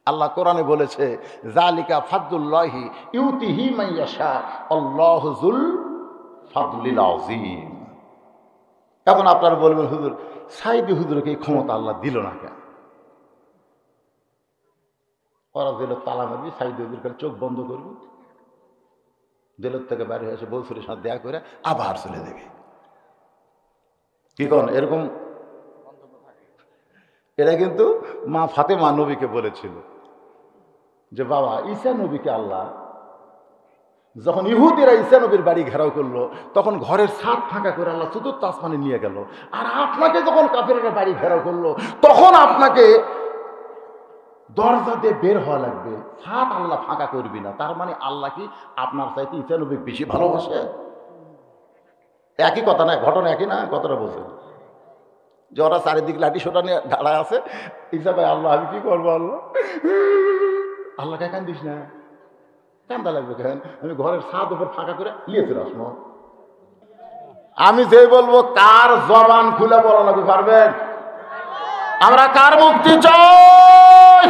আল্লাহ কোরআনে বলেছে যালিকা ফাদলুল্লাহি ইউতিহি মান ইয়াশা আল্লাহু যুল ফাদলিল আযীম। এখন আপনারা বলবেন হুজুর সাইদি হুজুরকে এই ক্ষমতা আল্লাহ দিল না কেন? ওরা জেলের তালা মারবি, সাইদি হুজুর খালি চোখ বন্ধ করবি, জেলের থেকে বাইরে এসে বৌসুরের সাথে দেখা করে আবার চলে যাবে। কি করেন এরকম? এরা কিন্তু মা ফাতেমা নবীকে বলেছিল যে বাবা ঈসা নবীকে আল্লাহ যখন ইহুদিরা ঈসা নবীর বাড়ি ঘেরাও করলো তখন ঘরের ছাদ ফাঁকা করে আল্লাহ চতুর্থ আসমানে নিয়ে গেল, আর আপনাকে যখন কাফেররা বাড়ি ঘেরাও করলো তখন আপনাকে দরজা দিয়ে বের হওয়া লাগবে, ছাদ আল্লাহ ফাঁকা করবি না। তার মানে আল্লাহ কি আপনার চাইতে ঈসা নবী বেশি ভালোবাসে? একই কথা না, ঘটনা একই না, কথাটা বলছে যে ওরা চারিদিকে লাঠি সোটা নিয়ে দাঁড়ায় আছে, ঈসা ভাই আল্লাহ আমি কি করবো, আল্লাহ আল্লাহকে কান্দিস না, কান্দা লাগবে কেন, আমি ঘরের ছাদ উপর ফাঁকা করে নিয়েছিল আসমো। আমি যে বলবো কার জবান খুলে বলা লাগবে পারবেন? আমরা কার মুক্তি চাই?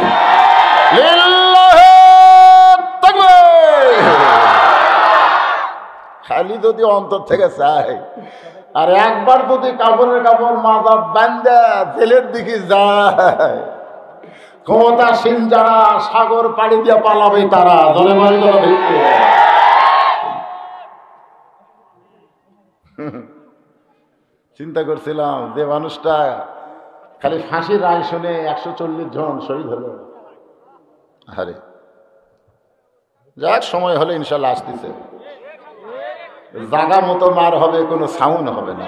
লিল্লাহি তাকবীর। খালি যদি অন্তর থেকে চাই, আর একবার যদি কাপড়ের কাপড় মাথা বান্ধা জেলের দিকে যায়, ক্ষমতাসীন যারা সাগর পাড়ি দিয়ে পালাবে তারা দলে মারি দলে। চিন্তা করছিলাম যে মানুষটা খালি ফাঁসির রায় শুনে 140 জন শহীদ হলো। আরে যাক সময় হলে ইনশাল্লাহ আসতেছে, জাগা মতো মার হবে, কোনো সাউন্ড হবে না।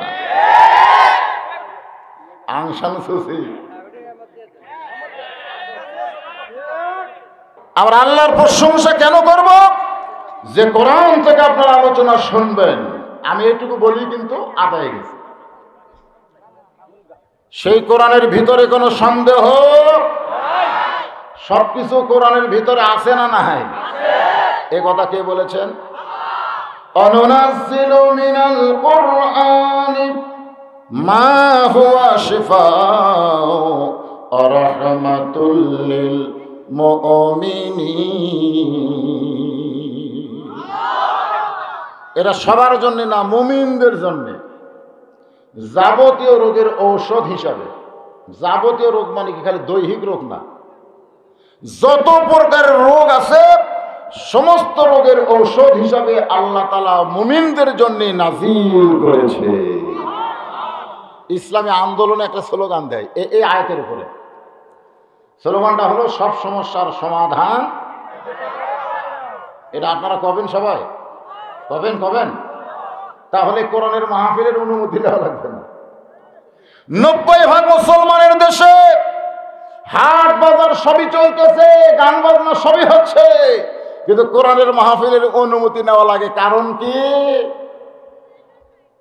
আং সান সুচি আমরা আল্লাহর প্রশংসা কেন করব? যে কোরআন থেকে আপনারা আলোচনা শুনবেন, আমি এটুকু বলি কিন্তু আদায় গেছে। সেই কোরআনের ভিতরে কোনো সন্দেহ, সবকিছু কোরআনের ভিতরে আছে না নাই? এ কথা কে বলেছেন? অনুনাজ্জিলু মিনাল কুরআনি মা হুয়া শিফাউ ওয়া রাহমাতুল লিল মুমিনিন। এরা সবার জন্য না, মুমিনদের জন্য যাবতীয় রোগের ঔষধ হিসাবে। যাবতীয় রোগ মানে কি খালি দৈহিক রোগ না, যত প্রকারের রোগ আছে সমস্ত রোগের ঔষধ হিসাবে আল্লাহ তাআলা মুমিনদের জন্য নাজিল করেছে। ইসলামী আন্দোলনে একটা স্লোগান দেয় এই আয়াতের উপরে। স্লোগানটা হলো সব সমস্যার সমাধান। এটা আপনারা কবেন? সবাই কবেন? তাহলে কোরআনের মাহফিলের অনুমতি নেওয়া লাগবে না। 90% মুসলমানের দেশে হাট বাজার সবই চলতেছে, গান বাজনা সবই হচ্ছে, কিন্তু কোরআনের মাহফিলের অনুমতি নেওয়া লাগে। কারণ কি?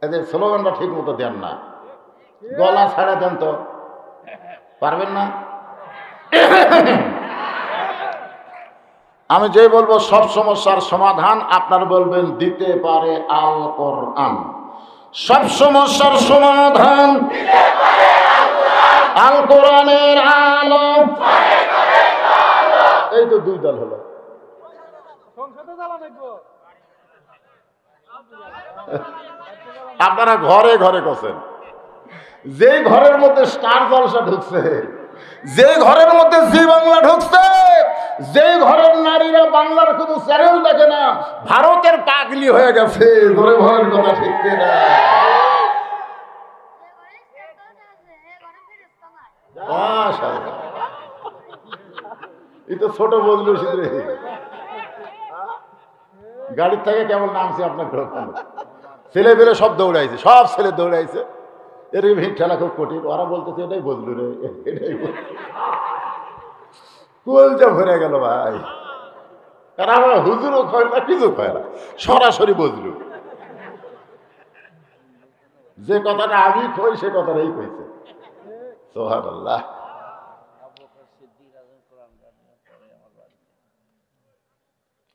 এদের স্লোগানটা ঠিক মতো দেন না, গলা ছাড়া দেন তো পারবেন না। আমি যে বলবো সব সমস্যার সমাধান, আপনার বলবেন দিতে পারে আল কোরআন। সব সমস্যার সমাধান আল কোরআনের আলো। এই তো দুই দল হলো। আপনারা ঘরে ঘরে করছেন, যে ঘরের মধ্যে স্টার জলসা ঢুকছে, যে ঘরের মধ্যে জি বাংলা ঢুকছে, যে ঘরের নারীরা বাংলার কোনো চ্যানেল দেখে না, ভারতের পাগলি হয়ে গেছে। ঘরে ঘরের কথা ঠিক না? এই তো ছোট বদলু সিদ্ধে গাড়ির থেকে কেমন নামছে আপনার ছেলে পেলে সব দৌড়াইছে, সব ছেলে দৌড়াইছে। এরকম ঠেলা খুব কঠিন। ওরা বলতেছে এটাই বদলু রে, এটাই কলজা ভরে গেল ভাই। কারণ আমরা হুজুরও খয় না, কিছু খয় না, সরাসরি বদলু। যে কথাটা আমি কই সে কথাটাই কইছে। সুবহানাল্লাহ।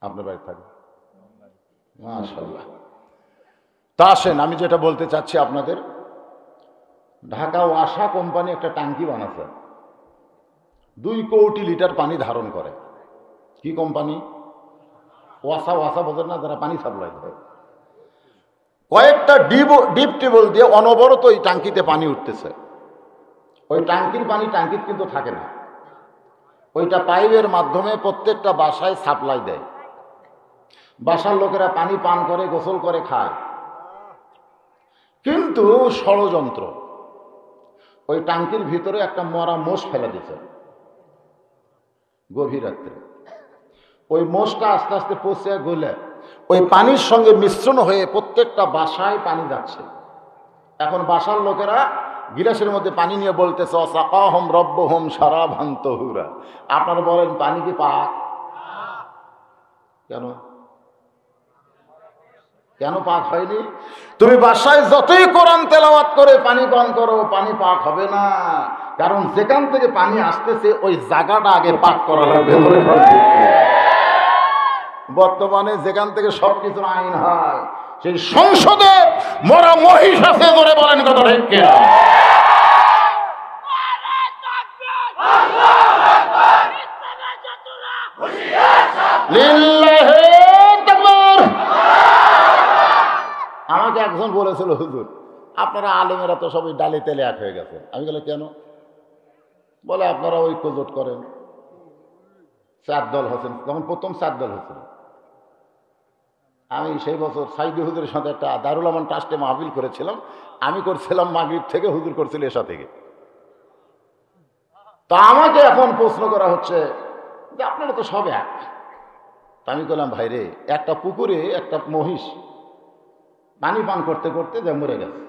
আপনার বাড়ি থাকে মাশাআল্লাহ। তা আসেন, আমি যেটা বলতে চাচ্ছি আপনাদের, ঢাকা ওয়াসা কোম্পানি একটা ট্যাঙ্কি বানাচ্ছে। 2 কোটি লিটার পানি ধারণ করে। কি কোম্পানি? ওয়াসা। ওয়াসা বোঝেন না যারা পানি সাপ্লাই করে? কয়েকটা ডিপ টিউবওয়েল দিয়ে অনবরত ওই ট্যাঙ্কিতে পানি উঠতেছে। ওই ট্যাঙ্কির পানি ট্যাঙ্কিতে কিন্তু থাকে না, ওইটা পাইপের মাধ্যমে প্রত্যেকটা বাসায় সাপ্লাই দেয়। বাসার লোকেরা পানি পান করে, গোসল করে, খায়। কিন্তু ষড়যন্ত্র, ওই ট্যাঙ্কির ভিতরে একটা মরা মোষ ফেলে দিয়েছে গভীর রাত্রে। ওই মোষটা আস্তে আস্তে পচে গলে ওই পানির সঙ্গে মিশ্রণ হয়ে প্রত্যেকটা বাসায় পানি যাচ্ছে। এখন বাসার লোকেরা গিলাসের মধ্যে পানি নিয়ে বলতেছে অসাকাহুম রব্বুহুম শারাবান তাহুরা। আপনারা বলেন পানি কি পাক? কেন কেন পাক হয়নি? তুমি বাসায় যতই কোরআন তেলাওয়াত করে পানি পান করো, পানি পাক হবে না। কারণ যেখান থেকে পানি আসতেছে ওই জায়গাটা আগে পাক করা লাগবে। বর্তমানে যেখান থেকে সবকিছুর আইন হয় সেই সংসদে মরা মহিষ আছে, ধরে বলেন কথা ঠিক কিনা? আমাকে একজন বলেছিল, হুজুর আপনারা আলেমেরা তো সবাই ডালে তেলে এক হয়ে গেছে। আমি বলে কেন? বলে আপনারা ঐক্য জোট করেন। 4 দল হচ্ছেন, তখন প্রথম 4 দল হচ্ছিল। আমি সেই বছর সাইদি হুজুরের সাথে একটা দারুল আমান ট্রাস্টে মাহফিল করেছিলাম। আমি করছিলাম মাগরিব থেকে, হুজুর করছিল এশা থেকে। তা আমাকে এখন প্রশ্ন করা হচ্ছে যে আপনারা তো সব এক। তা আমি বললাম ভাইরে, একটা পুকুরে একটা মহিষ পানি পান করতে করতে যে মরে গেছে।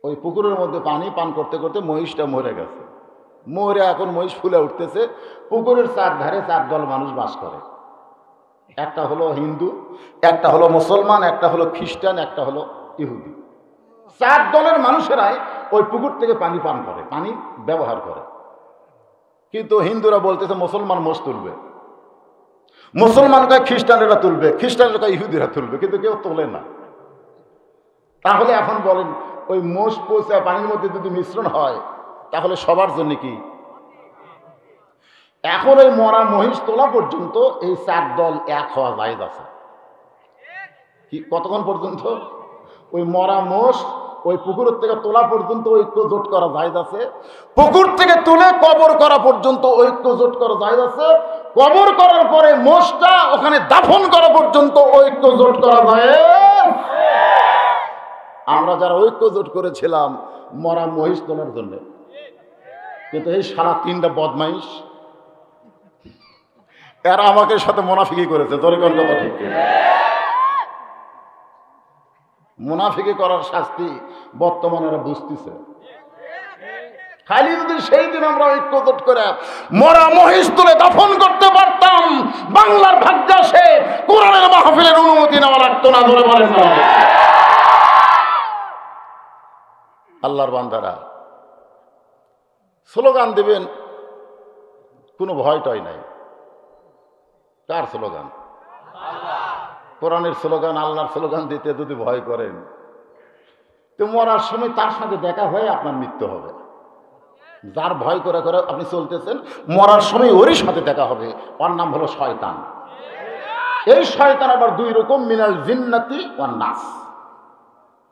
ওই পুকুরের মধ্যে পানি পান করতে করতে মহিষটা মরে গেছে। মরে এখন মহিষ ফুলে উঠতেছে। পুকুরের 4 ধারে 4 দল মানুষ বাস করে। একটা হলো হিন্দু, একটা হলো মুসলমান, একটা হলো খ্রিস্টান, একটা হলো ইহুদি। 4 দলের মানুষেরাই ওই পুকুর থেকে পানি পান করে, পানি ব্যবহার করে। কিন্তু হিন্দুরা বলতেছে মুসলমান মোষ তুলবে, মুসলমানকে খ্রিস্টানেরা তুলবে, খ্রিস্টানেরা ইহুদিরা তুলবে, কিন্তু কেউ তোলে না। তাহলে এখন বলেন ওই মোষ পচা পানির মধ্যে যদি মিশ্রণ হয় তাহলে সবার জন্য কি? এখন ওই মরা মহিষ তোলা পর্যন্ত এই 4 দল এক হওয়া জায়েজ আছে। কি কতক্ষণ পর্যন্ত? ওই মরা মোষ ওই পুকুরের থেকে তোলা পর্যন্ত ঐক্য জোট করা জায়েজ আছে। পুকুর থেকে তুলে কবর করা পর্যন্ত ঐক্য জোট করা জায়েজ আছে। কবর করার পরে মোষটা ওখানে দাফন করা পর্যন্ত ঐক্য জোট করা জায়েজ। আমরা যারা ঐক্য জোট করেছিলাম মরা মহিষ তোলার জন্য, কিন্তু এই সারা 3টা বদমাইশ এরা আমাকে সাথে মুনাফিকি করেছে। তোর কোন কথা ঠিক? মুনাফিকি করার শাস্তি বর্তমানে এরা বুঝতেছে। খালি যদি সেই দিন আমরা ঐক্যজোট করে মরা মহিষ তুলে দাফন করতে পারতাম, বাংলার ভাগ্যাসে কোরআনের মাহফিলের অনুমতি নেওয়া লাগতো না। ধরে বলেন না। আল্লাহর বান্দারা স্লোগান দেবেন, কোনো ভয় টয় নাই। কার স্লোগান? কোরআনের স্লোগান, আল্লাহর স্লোগান দিতে যদি ভয় করেন তো মরার সময় তার সাথে দেখা হয়ে আপনার মৃত্যু হবে। যার ভয় করে করে আপনি চলতেছেন, মরার সময় ওরই সাথে দেখা হবে। ওর নাম হলো শয়তান। এই শয়তান আবার 2 রকম, মিনাল জিন্নাতি ওয়ান নাস।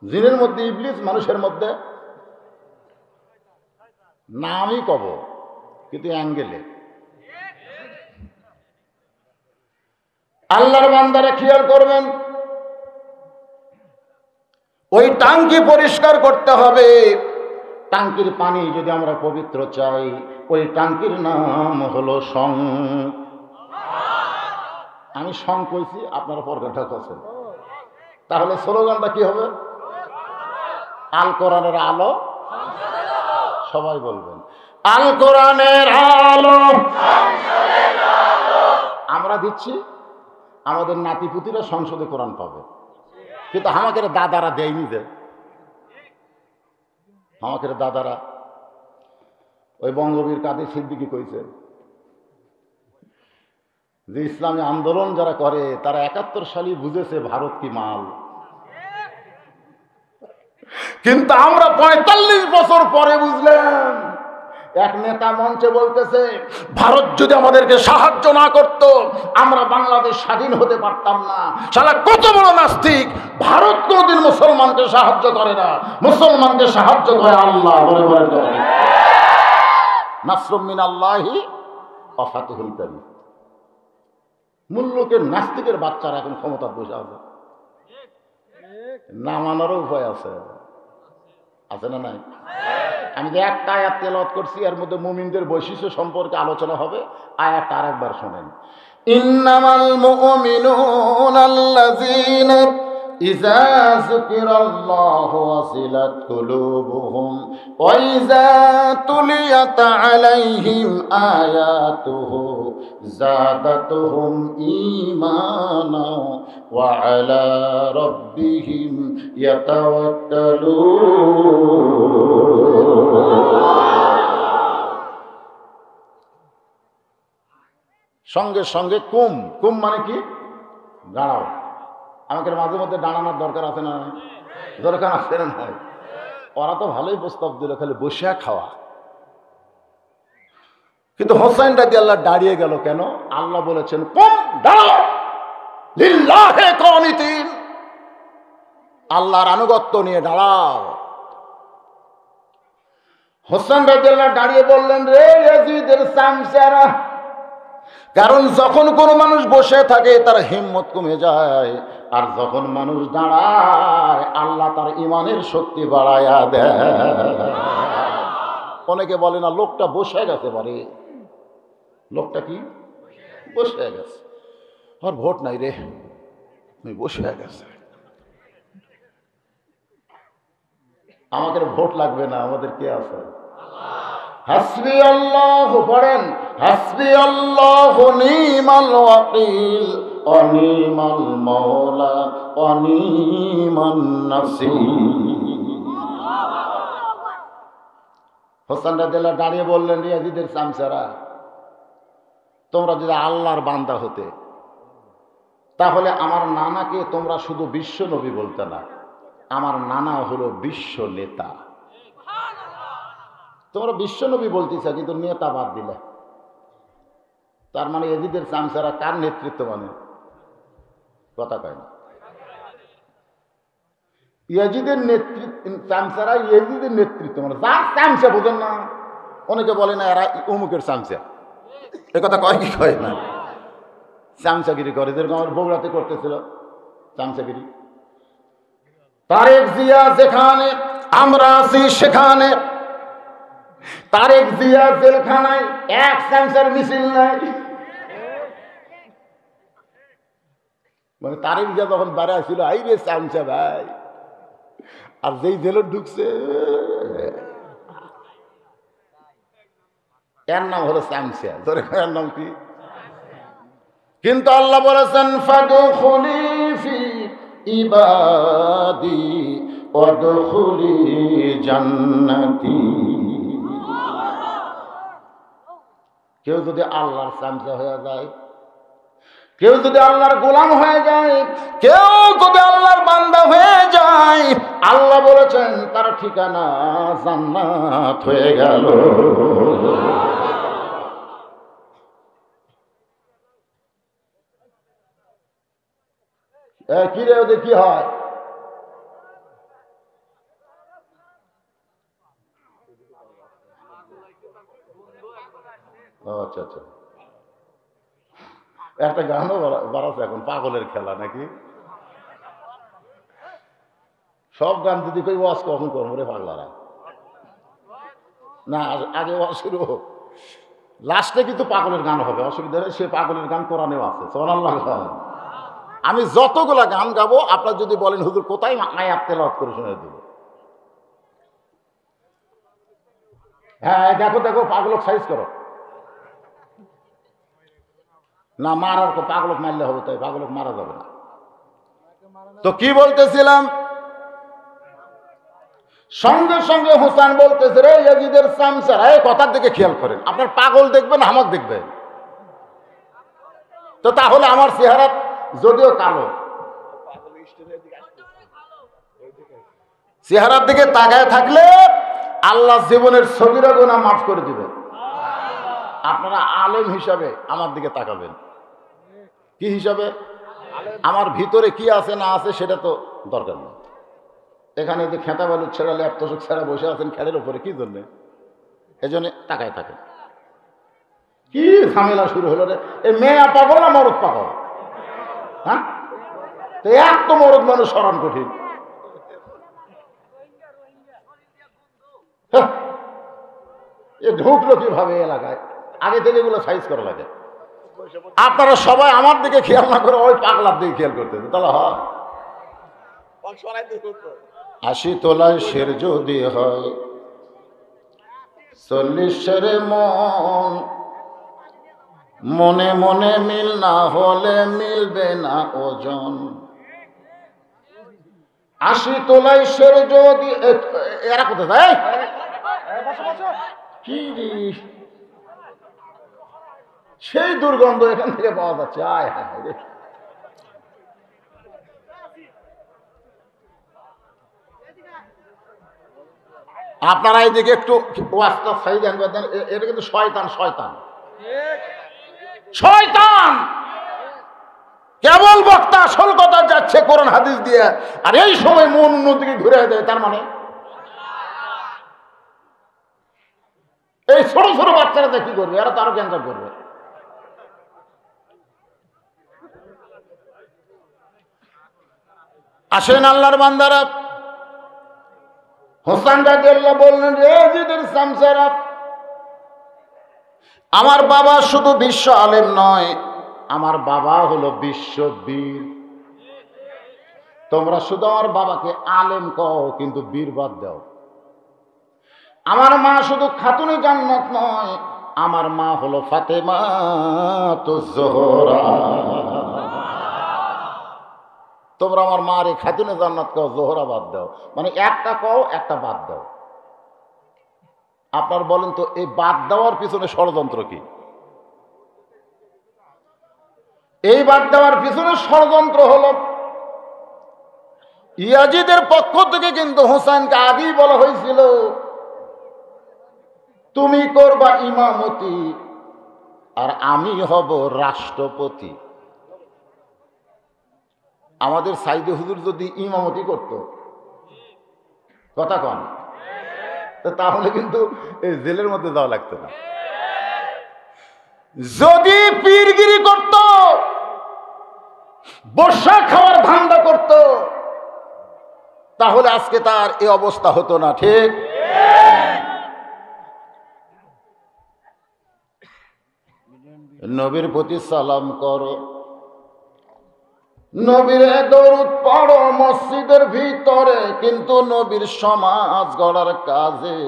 জিনের মধ্যে ইবলিস, মানুষের মধ্যে নামই কব কিন্তু অ্যাঙ্গেলে। আল্লাহর বান্দারা খেয়াল করবেন, ওই টাঙ্কি পরিষ্কার করতে হবে। টাঙ্কির পানি যদি আমরা পবিত্র চাই, ওই টাঙ্কির নাম হলো সং। আমি সং কইছি, আপনারা পরগাটা করছেন। তাহলে স্লোগানটা কি হবে? আল কোরআনের আলো। সবাই বলবেন আল কোরআনের আলো। আমরা দিচ্ছি, আমাদের নাতিপুতিরা সংসদে কোরআন পাবে, কিন্তু আমাদের দাদারা দেয়নি। আমাদের দাদারা ওই বঙ্গবীর কাদের সিদ্দিকী কইছে যে ইসলামী আন্দোলন যারা করে তারা 71 সালে বুঝেছে ভারত কি মাল। কিন্তু আমরা 45 বছর পরে বুঝলাম এক নেতা মঞ্চে বলতেছে, ভারত যদি আমাদেরকে সাহায্য না করত আমরা বাংলাদেশ স্বাধীন হতে পারতাম না। শালা কত বড় নাস্তিক! ভারত কোনদিন মুসলমানকে সাহায্য করে না, মুসলমানকে সাহায্য করে আল্লাহ। বলে বলে নাসরুম মিনাল্লাহি ওয়া ফাতহুন কারীম। মুল্লুকের নাস্তিকের বাচ্চারা এখন ক্ষমতা বসে আছে, না মানারও উপায় আছে, আছে না নাই? আমি যে একটা আয়াত তেলাওয়াত করছি, এর মধ্যে মুমিনদের বৈশিষ্ট্য সম্পর্কে আলোচনা হবে। আয়াতটা আরেকবার শোনেন। ইন্নামাল মুমিনুনা আল্লাযীনা ইযা যুকিরাল্লাহু ওয়াজিলাত কুলুবুহুম ওয়া ইযা তুলিয়াত আলাইহিম আয়াতুহু যাদাতুহুম ঈমানা ওয়া আলা রাব্বিহিম ইয়াতাওয়াক্কালুন। সঙ্গে সঙ্গে কুম, কুম মানে কি? দাঁড়াও। আমাকে মাঝে মধ্যে দাঁড়ানোর দরকার আছে না? দরকার আছে না? নাই? ওরা তো ভালোই প্রস্তাব দিল, খালি বসে খাওয়া। কিন্তু হোসাইন রাদিয়াল্লাহু দাঁড়িয়ে গেল কেন? আল্লাহ বলেছেন কুম, দাঁড়াও, লিল্লাহি কানিতিন, আল্লাহর আনুগত্য নিয়ে দাঁড়াও। হোসেন রাদিয়াল্লাহু দাঁড়িয়ে বললেন, রে ইয়াজিদের সামসারা। কারণ যখন কোনো মানুষ বসে থাকে তার হিম্মত কমে যায়, আর যখন মানুষ দাঁড়ায় আল্লাহ তার ইমানের শক্তি বাড়ায়া দেয়। অনেকে বলে না লোকটা বসে গেছে, বারে লোকটা কি বসে গেছে, আর ভোট নাই রে, বসে গেছে। আমাদের ভোট লাগবে না, আমাদের কে আছে? হাসবি আল্লাহ পড়েন, হাসবি আল্লাহ নিমাল ওয়াকিল অনিমাল মাওলা অনিমান নাসির। হোসেন রাদিয়াল্লাহু দাঁড়িয়ে বললেন, রিয়াজিদের চামচারা, তোমরা যদি আল্লাহর বান্দা হতে তাহলে আমার নানাকে তোমরা শুধু বিশ্ব নবী বলতে না, আমার নানা হলো বিশ্ব নেতা। তোমরা বিশ্ব নবী বলতেছ কিন্তু নেতা বাদ দিলে, তার মানে এজিদের চামচারা কার নেতৃত্ব মানে? কথা কয় না। ইয়াজিদের নেতৃত্ব, চামচারা ইয়াজিদের নেতৃত্ব মানে যার চামচা বোঝেন না। অনেকে বলে না এরা অমুকের চামচা, এ কথা কয় কি কয় না? চামচাগিরি করে, যেরকম আমার বগুড়াতে করতেছিল চামচাগিরি। তারেক জিয়া যেখানে, আমরা আছি সেখানে। তারেক জিয়া জেলখানায়, এক চামচার মিছিল নাই। মানে তারেক জিয়া যখন বাড়া ছিল, আই রে চামচা ভাই, আর যেই জেলে ঢুকছে এর নাম হলো চামচা। তোর এর নাম কি? কিন্তু আল্লাহ বলেছেন ফাদখুলি ফি ইবাদি ওয়াদখুলি জান্নাতি। কেউ যদি আল্লাহর চামচা হয়ে যায়, কেউ যদি আল্লাহর গোলাম হয়ে যায়, কেউ যদি আল্লাহর বান্দা হয়ে যায়, আল্লাহ বলেছেন তার ঠিকানা জান্নাত হয়ে গেল। কি রে, ওদের কি হয়? আচ্ছা আচ্ছা, একটা গানও বাড়াচ্ছে এখন, পাগলের খেলা নাকি? সব গান যদি কই ওয়াজ কখন করবো রে পাগলারা? না, আগে ওয়াজ শুরু হোক, লাস্টে কিন্তু পাগলের গান হবে, অসুবিধা নেই। সে পাগলের গান কোরআনেও আছে, সুবহানাল্লাহ। আমি যতগুলা গান গাবো আপনার যদি বলেন হুজুর কোথায় আয়াত তেলাওয়াত করে শুনে দেবো। হ্যাঁ দেখো দেখো, পাগলক সাইজ করো না, মারার পাগলক মারলে হবে, তাই পাগলক মারা যাবে না। তো কি বলতেছিলাম? সঙ্গে সঙ্গে হুসাইন বলতেছে, রে ইয়াজিদের চামচারা, এই কথার দিকে খেয়াল করেন, আপনার পাগল দেখবেন আমাকে দেখবেন। তো তাহলে আমার চেহারা যদিও কালো, চেহারার দিকে তাকায় থাকলে আল্লাহ জীবনের সগীরা গুনাহ মাফ করে দিবেন। আপনারা আলেম হিসাবে আমার দিকে তাকাবেন। কি হিসাবে? আমার ভিতরে কি আছে না আছে সেটা তো দরকার নেই। এখানে যে খেতা বালুর ছেড়া ল্যাপটপ ছেড়া বসে আছেন খেড়ের উপরে, কি জন্য? এই জন্য তাকায় থাকেন। কি ঝামেলা শুরু হলো রে! এই মেয়ে পাগল না মরদ পাগল? হ্যাঁ, তো এক তো মরদ মানুষ স্মরণ কঠিন। এ ঢুকলো কিভাবে এলাকায়? আগে থেকে এগুলো সাইজ করা লাগে। আপনারা সবাই আমার দিকে খেয়াল না করে ওই পাগলার দিকে খেয়াল করতেছে, তাহলে হয়। 80 তোলায় শের যদি হয় 40 শেরে মন, মনে মনে মিল না হলে মিলবে না ওজন। 80 তোলায় শের যদি, এরা কোথায় যায়? কি সেই দুর্গন্ধ এখান থেকে পাওয়া যাচ্ছে। আয় হায় হায়, আপনারা এইদিকে একটু ওয়াজটা সাইড দেন। এটা কিন্তু শয়তান, শয়তান, শয়তান। কেবল বক্তা আসল কথা যাচ্ছে কোরআন হাদিস দিয়ে, আর এই সময় মন অন্যদিকে ঘুরে দেয়। তার মানে এই ছোট ছোট বাচ্চারা কি করবে? এরা তো আরো ক্যান্সার করবে। আসেন আল্লাহর বান্দারা, হোসেন রাদিয়াল্লাহু বললেন, রে জিদের সামসারা, আমার বাবা শুধু বিশ্ব আলেম নয়, আমার বাবা হলো বিশ্ববীর। তোমরা শুধু আমার বাবাকে আলেম কও, কিন্তু বীর বাদ দাও। আমার মা শুধু খাতুনে জান্নাত নয়, আমার মা হলো ফাতেমা তো জোহরা। তোমরা আমার মা রে খাতুনে জান্নাত কও, জোহরা বাদ দাও। মানে একটা কও, একটা বাদ দাও। আপনার বলেন তো, এই বাদ দেওয়ার পিছনে ষড়যন্ত্র কি? এই বাদ দেওয়ার পিছনে ষড়যন্ত্র হলো, ইয়াজিদের পক্ষ থেকে কিন্তু হোসেনকে আগেই বলা হয়েছিল, তুমি করবা ইমামতি আর আমি হব রাষ্ট্রপতি। আমাদের সাইদে হুজুর যদি ইমামতি করত, কথা কন, তাহলে কিন্তু এই জেলের মধ্যে যাওয়া লাগতো না। যদি পীরগিরি করত, বর্ষা খাওয়ার ধান্দা করত, তাহলে আজকে তার এই অবস্থা হতো না। ঠিক? নবীর প্রতি সালাম করো, নবীর দরুদ পড়ো মসজিদের ভিতরে, কিন্তু নবীর সমাজ গড়ার কাজে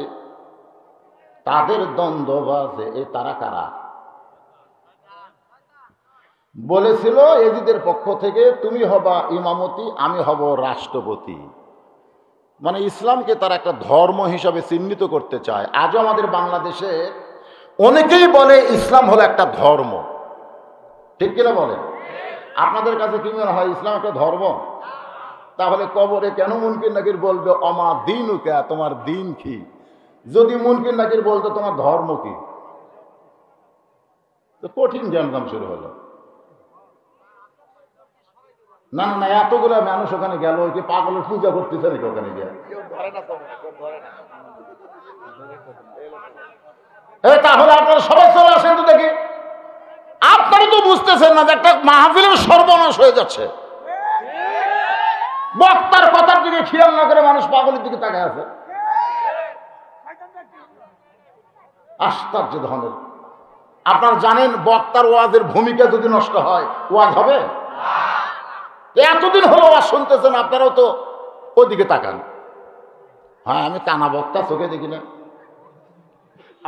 তাদের দ্বন্দ্ব বাজে। এ তারা কারা? বলেছিল এজিদের পক্ষ থেকে, তুমি হবা ইমামতি, আমি হব রাষ্ট্রপতি। মানে ইসলামকে তারা একটা ধর্ম হিসাবে চিহ্নিত করতে চায়। আজও আমাদের বাংলাদেশে অনেকেই বলে ইসলাম হলো একটা ধর্ম। ঠিক কিনা বলে? আপনাদের কাছে কি মনে হয় ইসলাম একটা ধর্ম? তাহলে কবরে কেন মুনকির নাকির বলবে অমা দিনুকা, তোমার দিন কি? যদি মুনকির নাকির বলতো তোমার ধর্ম কি? তো কঠিন জ্ঞানদাম শুরু হলো। না না না, এতগুলো মানুষ ওখানে গেল, ওই যে পাগলের পূজা করতেছে নাকি ওখানে গিয়ে? তাহলে আপনারা সবাই চলে আসেন তো দেখি। আপনারা তো বুঝতেছেন না যে একটা মাহফিলের সর্বনাশ হয়ে যাচ্ছে। বক্তার কথার দিকে খেয়াল না করে মানুষ পাগলের দিকে তাকায় আছে। আশ্চর্য ধরনের। আপনারা জানেন বক্তার ওয়াজের ভূমিকা যদি নষ্ট হয়, ওয়াজ হবে? এতদিন হলো ওয়াজ শুনতেছেন, আপনারাও তো ওদিকে তাকান। হ্যাঁ, আমি কানা বক্তা, চোখে দেখি না।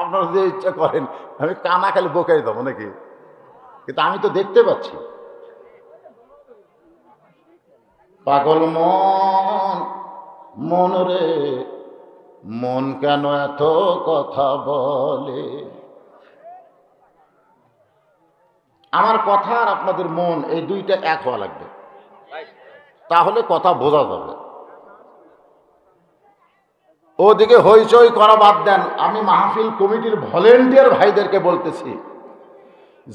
আপনারা যে ইচ্ছা করেন আমি কানা খালি বোকাই দেবো নাকি? কিন্তু আমি তো দেখতে পাচ্ছি। পাগল মন, মন রে মন কেন এত কথা বলে? আমার কথা আর আপনাদের মন, এই দুইটা এক হওয়া লাগবে, তাহলে কথা বোঝা যাবে। ওদিকে হইচই করা বাদ দেন, আমি মাহফিল কমিটির ভলেন্টিয়ার ভাইদেরকে বলতেছি,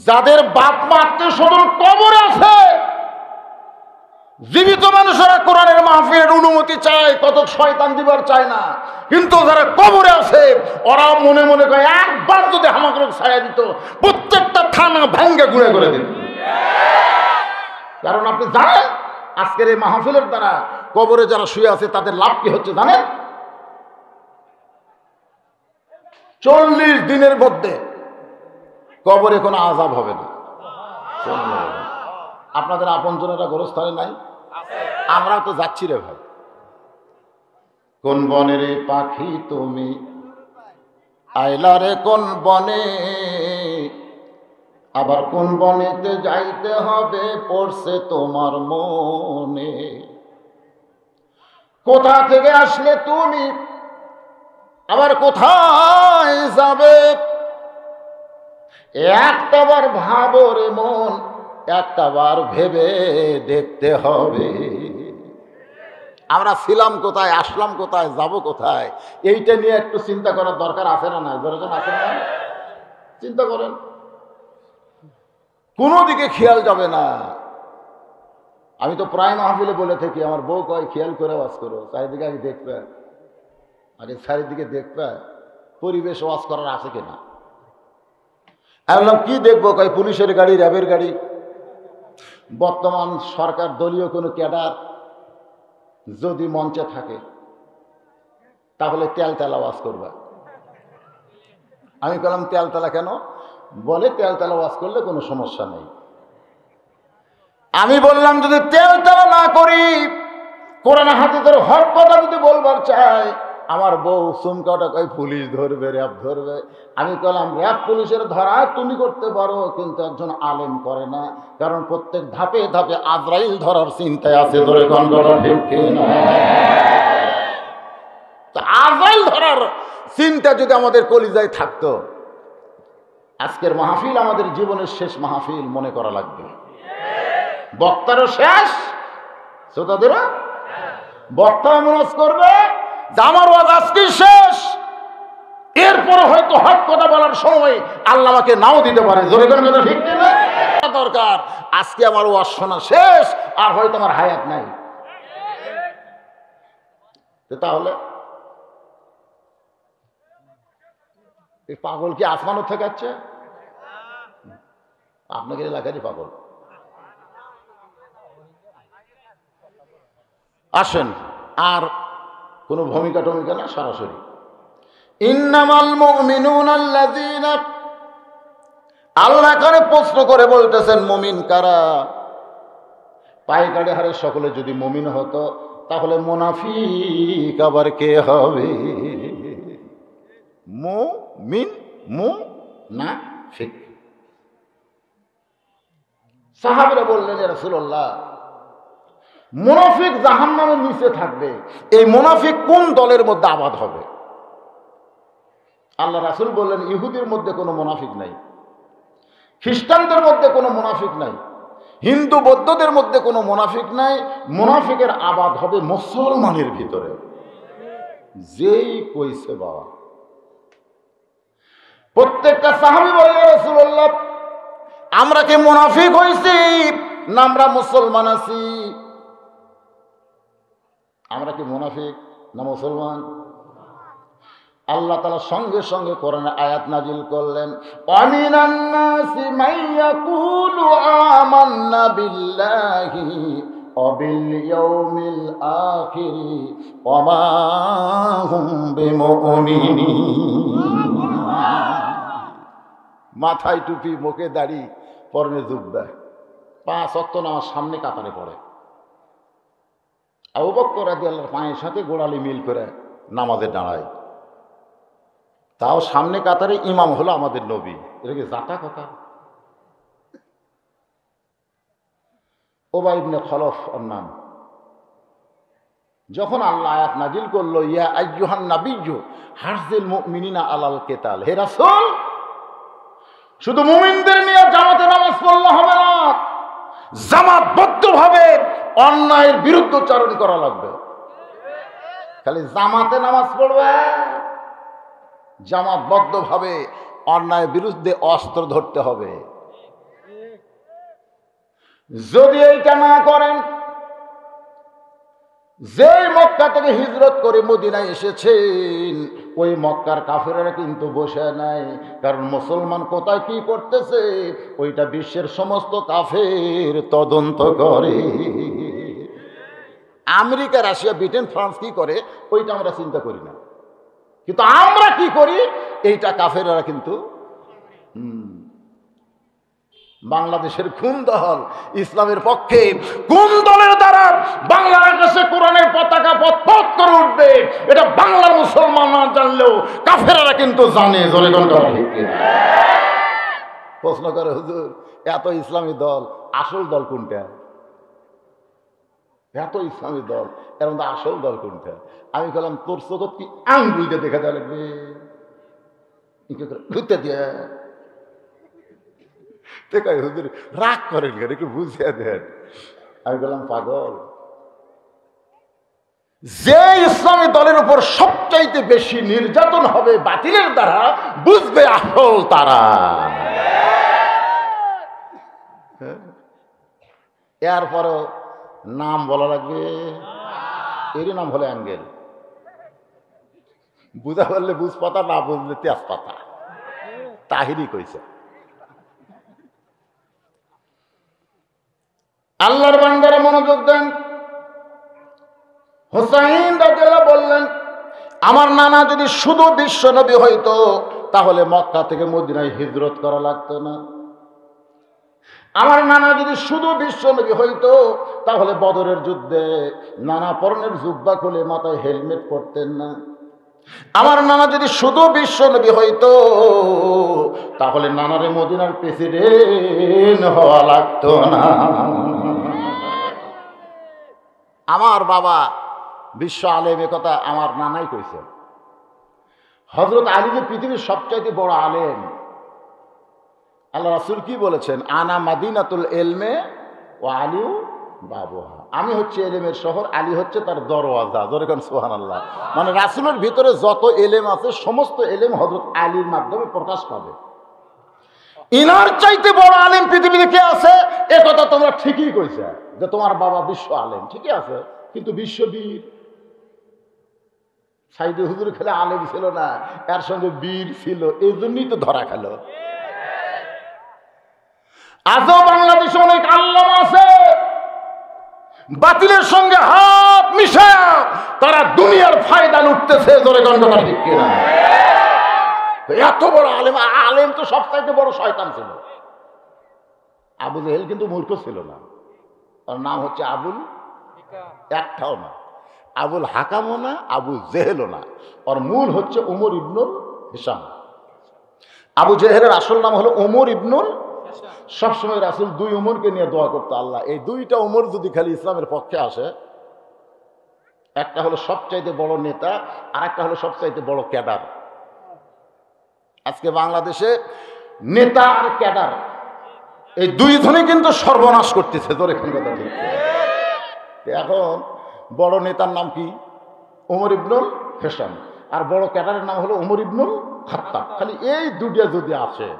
যাদের বাপ মা আত্মীয় স্বজন কবরে আছে, জীবিত মানুষেরা কোরআনের মাহফিলের অনুমতি চায়, কত শয়তান দিবার চায় না, কিন্তু যারা কবরে আছে ওরা মনে মনে করে একবার যদি হামাকড় ছাড়িয়ে দিত প্রত্যেকটা থানা ভেঙ্গে গুঁড়ে করে দিত। কারণ আপনি জানেন আজকের এই মাহফিলের দ্বারা কবরে যারা শুয়ে আছে তাদের লাভ কি হচ্ছে জানেন? 40 দিনের মধ্যে কবরে কোনো আযাব হবে না। আপনাদের আপনজনেরা গোরস্থানে নাই? আমরাও তো যাচ্ছি রে ভাই। কোন বনের পাখি তুমি আইলা রে কোন বনে, আবার কোন বনেতে যাইতে হবে পড়ছে তোমার মনে। কোথা থেকে আসলে তুমি, আবার কোথায় যাবে, একটাবার ভাবো রে মন, একটাবার ভেবে দেখতে হবে। আমরা ছিলাম কোথায়, আসলাম কোথায়, যাব কোথায়, এইটা নিয়ে একটু চিন্তা করার দরকার আছে না? না যখন আছে না, চিন্তা করেন। কোনো দিকে খেয়াল যাবে না। আমি তো প্রায় মাহফিলে বলে থাকি, আমার বউ কয় খেয়াল করে ওয়াজ করো, চারিদিকে আগে দেখবে, আগে চারিদিকে দেখবে পরিবেশ ওয়াজ করার আছে কিনা। আমি বললাম কি দেখবো? কয় পুলিশের গাড়ি, র্যাবের গাড়ি। বর্তমান সরকার দলীয় কোনো ক্যাডার যদি মঞ্চে থাকে তাহলে তেলতেলা ওয়াজ করবে। আমি বললাম তেলতেলা কেন? বলে তেলতেলা ওয়াজ করলে কোনো সমস্যা নেই। আমি বললাম যদি তেলতেলা না করি, কোরআন হাদিসের হক কথা যদি বলবার চাই, আমার বউ চুমকাটা কয় পুলিশ ধরবে, র্যাব ধরবে। আমি বললাম র্যাব পুলিশের ধরা তুমি করতে পারো, কিন্তু একজন আলেম করে না, কারণ প্রত্যেক ধাপে ধাপে আজরাইল ধরার চিন্তায় আছে। ধরে কোন কথা ঠিক কিনা? আজরাইল ধরার চিন্তা যদি আমাদের কলিজায় থাকতো, আজকের মাহফিল আমাদের জীবনের শেষ মাহফিল মনে করা লাগবে। বক্তারও শেষ, শ্রোতাদেরও। বক্তা মনে করবে যে আমার ওয়াজ আজকে শেষ, এরপরে হয়তো হক কথা বলার সময় আল্লাহ আমাকে নাও দিতে পারে। জোরে করে কথা ঠিক কিনা? দরকার আজকে আমার ওয়াজ শোনা শেষ, আর হয়তো আমার হায়াত নাই। তাহলে এই পাগল কি আসমানও ঠেকাচ্ছে? আপনাদের এলাকারই পাগল। আসেন, আর কোনো ভূমিকা টমিকা না, সরাসরি ইন্নামাল মুমিনুনা আল্লাযীনা, আল্লাহ করে প্রশ্ন করে বলতেছেন মুমিন কারা? পাইকারি হারে সকলে যদি মুমিন হতো তাহলে মুনাফিক আবার কে হবে? মুমিন মুনাফিক। সাহাবীরা বললেন ইয়া রাসূলুল্লাহ, মুনাফিক জাহান্নামের নিচে থাকবে, এই মুনাফিক কোন দলের মধ্যে আবাদ হবে? আল্লাহ রাসূল বললেন ইহুদির মধ্যে কোনো মুনাফিক নাই, খ্রিস্টানদের মধ্যে কোনো মুনাফিক নাই, হিন্দু বৌদ্ধদের মধ্যে কোনো মুনাফিক নাই। মুনাফিকের আবাদ হবে মুসলমানের ভিতরে। যেই কইছে বাবা, প্রত্যেকটা সাহাবী বললেন ইয়া রাসূলুল্লাহ, আমরা কি মুনাফিক হইছি না আমরা মুসলমান আছি? আমরা কি মুনাফিক না মুসলমান? আল্লাহ তাআলা সঙ্গে সঙ্গে কোরআনে আয়াত নাজিল করলেন, ওয়ামিনান নাসি মাইয়াকুলু আমান্না বিল্লাহি ওয়া বিল ইয়াউমিল আখির ওয়া মা হুম বিমুমিনিন। মাথায় টুপি, মুখে দাড়ি, পরনে জুব্বা, 5 ওয়াক্ত নামাজ সামনে কাতারে পড়ে। আবু বকর রাদিয়াল্লাহু পায়ের সাথে গোড়ালি মিল করে নামাজে দাঁড়ায়, তাও সামনে কাতারে ইমাম হলো আমাদের নবী। এটা কি জাতা কথা? উবাই ইবনে খলফ ওর নাম। যখন আল্লাহ আয়াত নাজিল করলো ইয়া আইয়ুহান নাবিয়্যু হারজিল মুমিনিনা আলাল কিতাল, হে রাসূল শুধু মুমিনদের নিয়ে জামাতে নামাজ পড়লে হবে না, জামাতবদ্ধভাবে অন্যায়ের বিরুদ্ধে চারণ করা লাগবে। খালি জামাতে নামাজ পড়বে, জামাতবদ্ধভাবে অন্যায় বিরুদ্ধে অস্ত্র ধরতে হবে। যদি এইটা না করেন, যেই মক্কা থেকে হিজরত করে মদিনায় এসেছেন, ওই মক্কার কাফেরেরা কিন্তু বসে নাই। কারণ মুসলমান কোথায় কি করতেছে ওইটা বিশ্বের সমস্ত কাফের তদন্ত করে। আমেরিকা, রাশিয়া, ব্রিটেন, ফ্রান্স কি করে ওইটা আমরা চিন্তা করি না, কিন্তু আমরা কি করি এইটা কাফেররা কিন্তু। বাংলাদেশের কোন দল ইসলামের পক্ষে, কোন দলের দ্বারা বাংলাদেশে কোরআনের পতাকা পথ করে উঠবে, এটা বাংলার মুসলমান না জানলেও কাফেররা কিন্তু জানে। প্রশ্ন করে, হুজুর এত ইসলামী দল, আসল দল কোনটা? এত ইসলামী দল, এর মধ্যে আসল দল কোনটা? আমি বললাম, তোর চোখ কি আঙ্গুলটা দেখা দেওয়া লাগবে? ঘুরতে দিয়ে হুজুর রাগ করেন কেন, একটু বুঝিয়ে দেন। আমি বললাম, পাগল, যে ইসলামী দলের উপর সবচাইতে বেশি নির্যাতন হবে বাতিলের দ্বারা, বুঝবে আসল তারা। এরপরও নাম বলা লাগবে, এরই নাম হলো অ্যাঙ্গেল। বুঝা বললে বুঝ পাতা, না বুঝলে তেজ পাতা। তাহিরি কইছে। আল্লাহর বান্দারা মনোযোগ দেন। হুসাইন রাদিয়াল্লাহু বললেন, আমার নানা যদি শুধু বিশ্ব নবী হইতো তাহলে মক্কা থেকে মদিনায় হিজরত করা লাগতো না। আমার নানা যদি শুধু বিশ্ব নবী হইতো তাহলে বদরের যুদ্ধে নানা পরনের জুব্বা খুলে মাথায় হেলমেট পরতেন না। আমার নানা যদি শুধু বিশ্ব নবী হইতো তাহলে নানারে মদিনার প্রেসিডেন্ট হওয়া লাগতো না। আমার বাবা বিশ্ব আলেম, কথা আমার নানাই কইছে। হযরত আলী যে পৃথিবীর সবচাইতে বড় আলেম। আল্লাহ রাসূল কি বলেছেন? আনা মাদিনাতুল ইলমে ওয়া আলী বাবুহা। আমি হচ্ছে এলেমের শহর, আলী হচ্ছে তার দরওয়াজা। জোরে কোন সুবহানাল্লাহ। মানে রাসূলের ভিতরে যত এলেম আছে সমস্ত এলেম হযরত আলীর মাধ্যমে প্রকাশ পাবে। ইনার চাইতে বড় আলেম পৃথিবীতে কে আছে? এ কথা তোমরা ঠিকই কইছে যে তোমার বাবা বিশ্ব আলেম, ঠিকই আছে, কিন্তু বিশ্ববীর। সাইদে হুজুর খেলে আলেম ছিল না, এর সঙ্গে বীর ছিল, এই জন্যই তো ধরা খেল। আজও বাংলাদেশে অনেক আল্লামা আছে, বাতিলের সঙ্গে হাত মিশায়া তারা দুনিয়ার ফায়দা লুটতেছে। জোরে কোন কথা ঠিক কিনা? এত বড় আলেম, আলেম তো সবচাইতে বড় শয়তান ছিল। আবু জেহেল কিন্তু মূর্খ ছিল না, তার নাম হচ্ছে আবুল, একটাও না, আবুল হাকামও না, আবু জেহেলও না, ওর মূল হচ্ছে ওমর ইবনুল হিশাম। আবু জেহেলের আসল নাম হলো ওমর ইবনুল। সবসময় রাসূল দুই ওমরকে নিয়ে দোয়া করতো, আল্লাহ এই দুইটা ওমর যদি খালি ইসলামের পক্ষে আসে, একটা হলো সবচাইতে বড় নেতা, আর একটা হলো সবচাইতে বড় ক্যাডার। আজকে বাংলাদেশে নেতা আর ক্যাডার এই দুইজনে কিন্তু সর্বনাশ করতেছে। তোর এখন কথা ঠিক। এখন বড় নেতার নাম কি? ওমর ইবনুল হিশাম। আর বড় ক্যাডারের নাম হলো ওমর ইবনুল খাত্তাব। খালি এই দুইটা যদি আসে,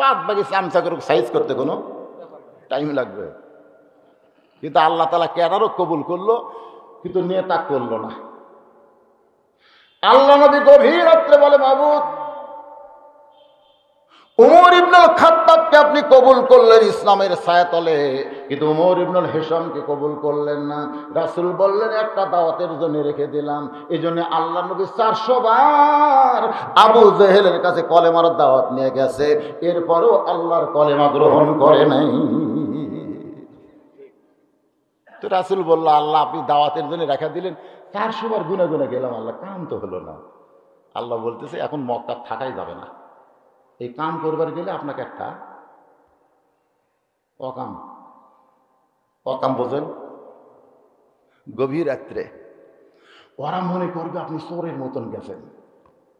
বাদ বাকি চামচা করে সাইজ করতে কোনো টাইম লাগবে। কিন্তু আল্লাহ তাআলা ক্যাডারও কবুল করলো, কিন্তু নেতা করলো না। আল্লাহ নবী গভীর রাত্রে বলে, মাবুদ, ওমর ইবনুল খাত্তাবকে আপনি কবুল করলেন ইসলামের ছায়াতলে, কিন্তু ওমর ইবনুল হিশামকে কবুল করলেন না। রাসূল বললেন, একটা দাওয়াতের জন্য রেখে দিলাম। এই জন্য আল্লাহ নবী 400 বার আবু জেহেলের কাছে কলেমার দাওয়াত নিয়ে গেছে, এরপরও আল্লাহর কলেমা গ্রহণ করে নাই। তো রাসূল বলল, আল্লাহ আপনি দাওয়াতের জন্য রেখে দিলেন, 400 বার গুনে গুনে গেলাম, আল্লাহ কাম তো হলো না। আল্লাহ বলতেছে, এখন মক্কা থাকাই যাবে না। এই কাম করবার গেলে আপনাকে একটা অকাম, অকাম বোঝেন? গভীর রাত্রে ওরা মনে করবে আপনি চোরের মতন গেছেন,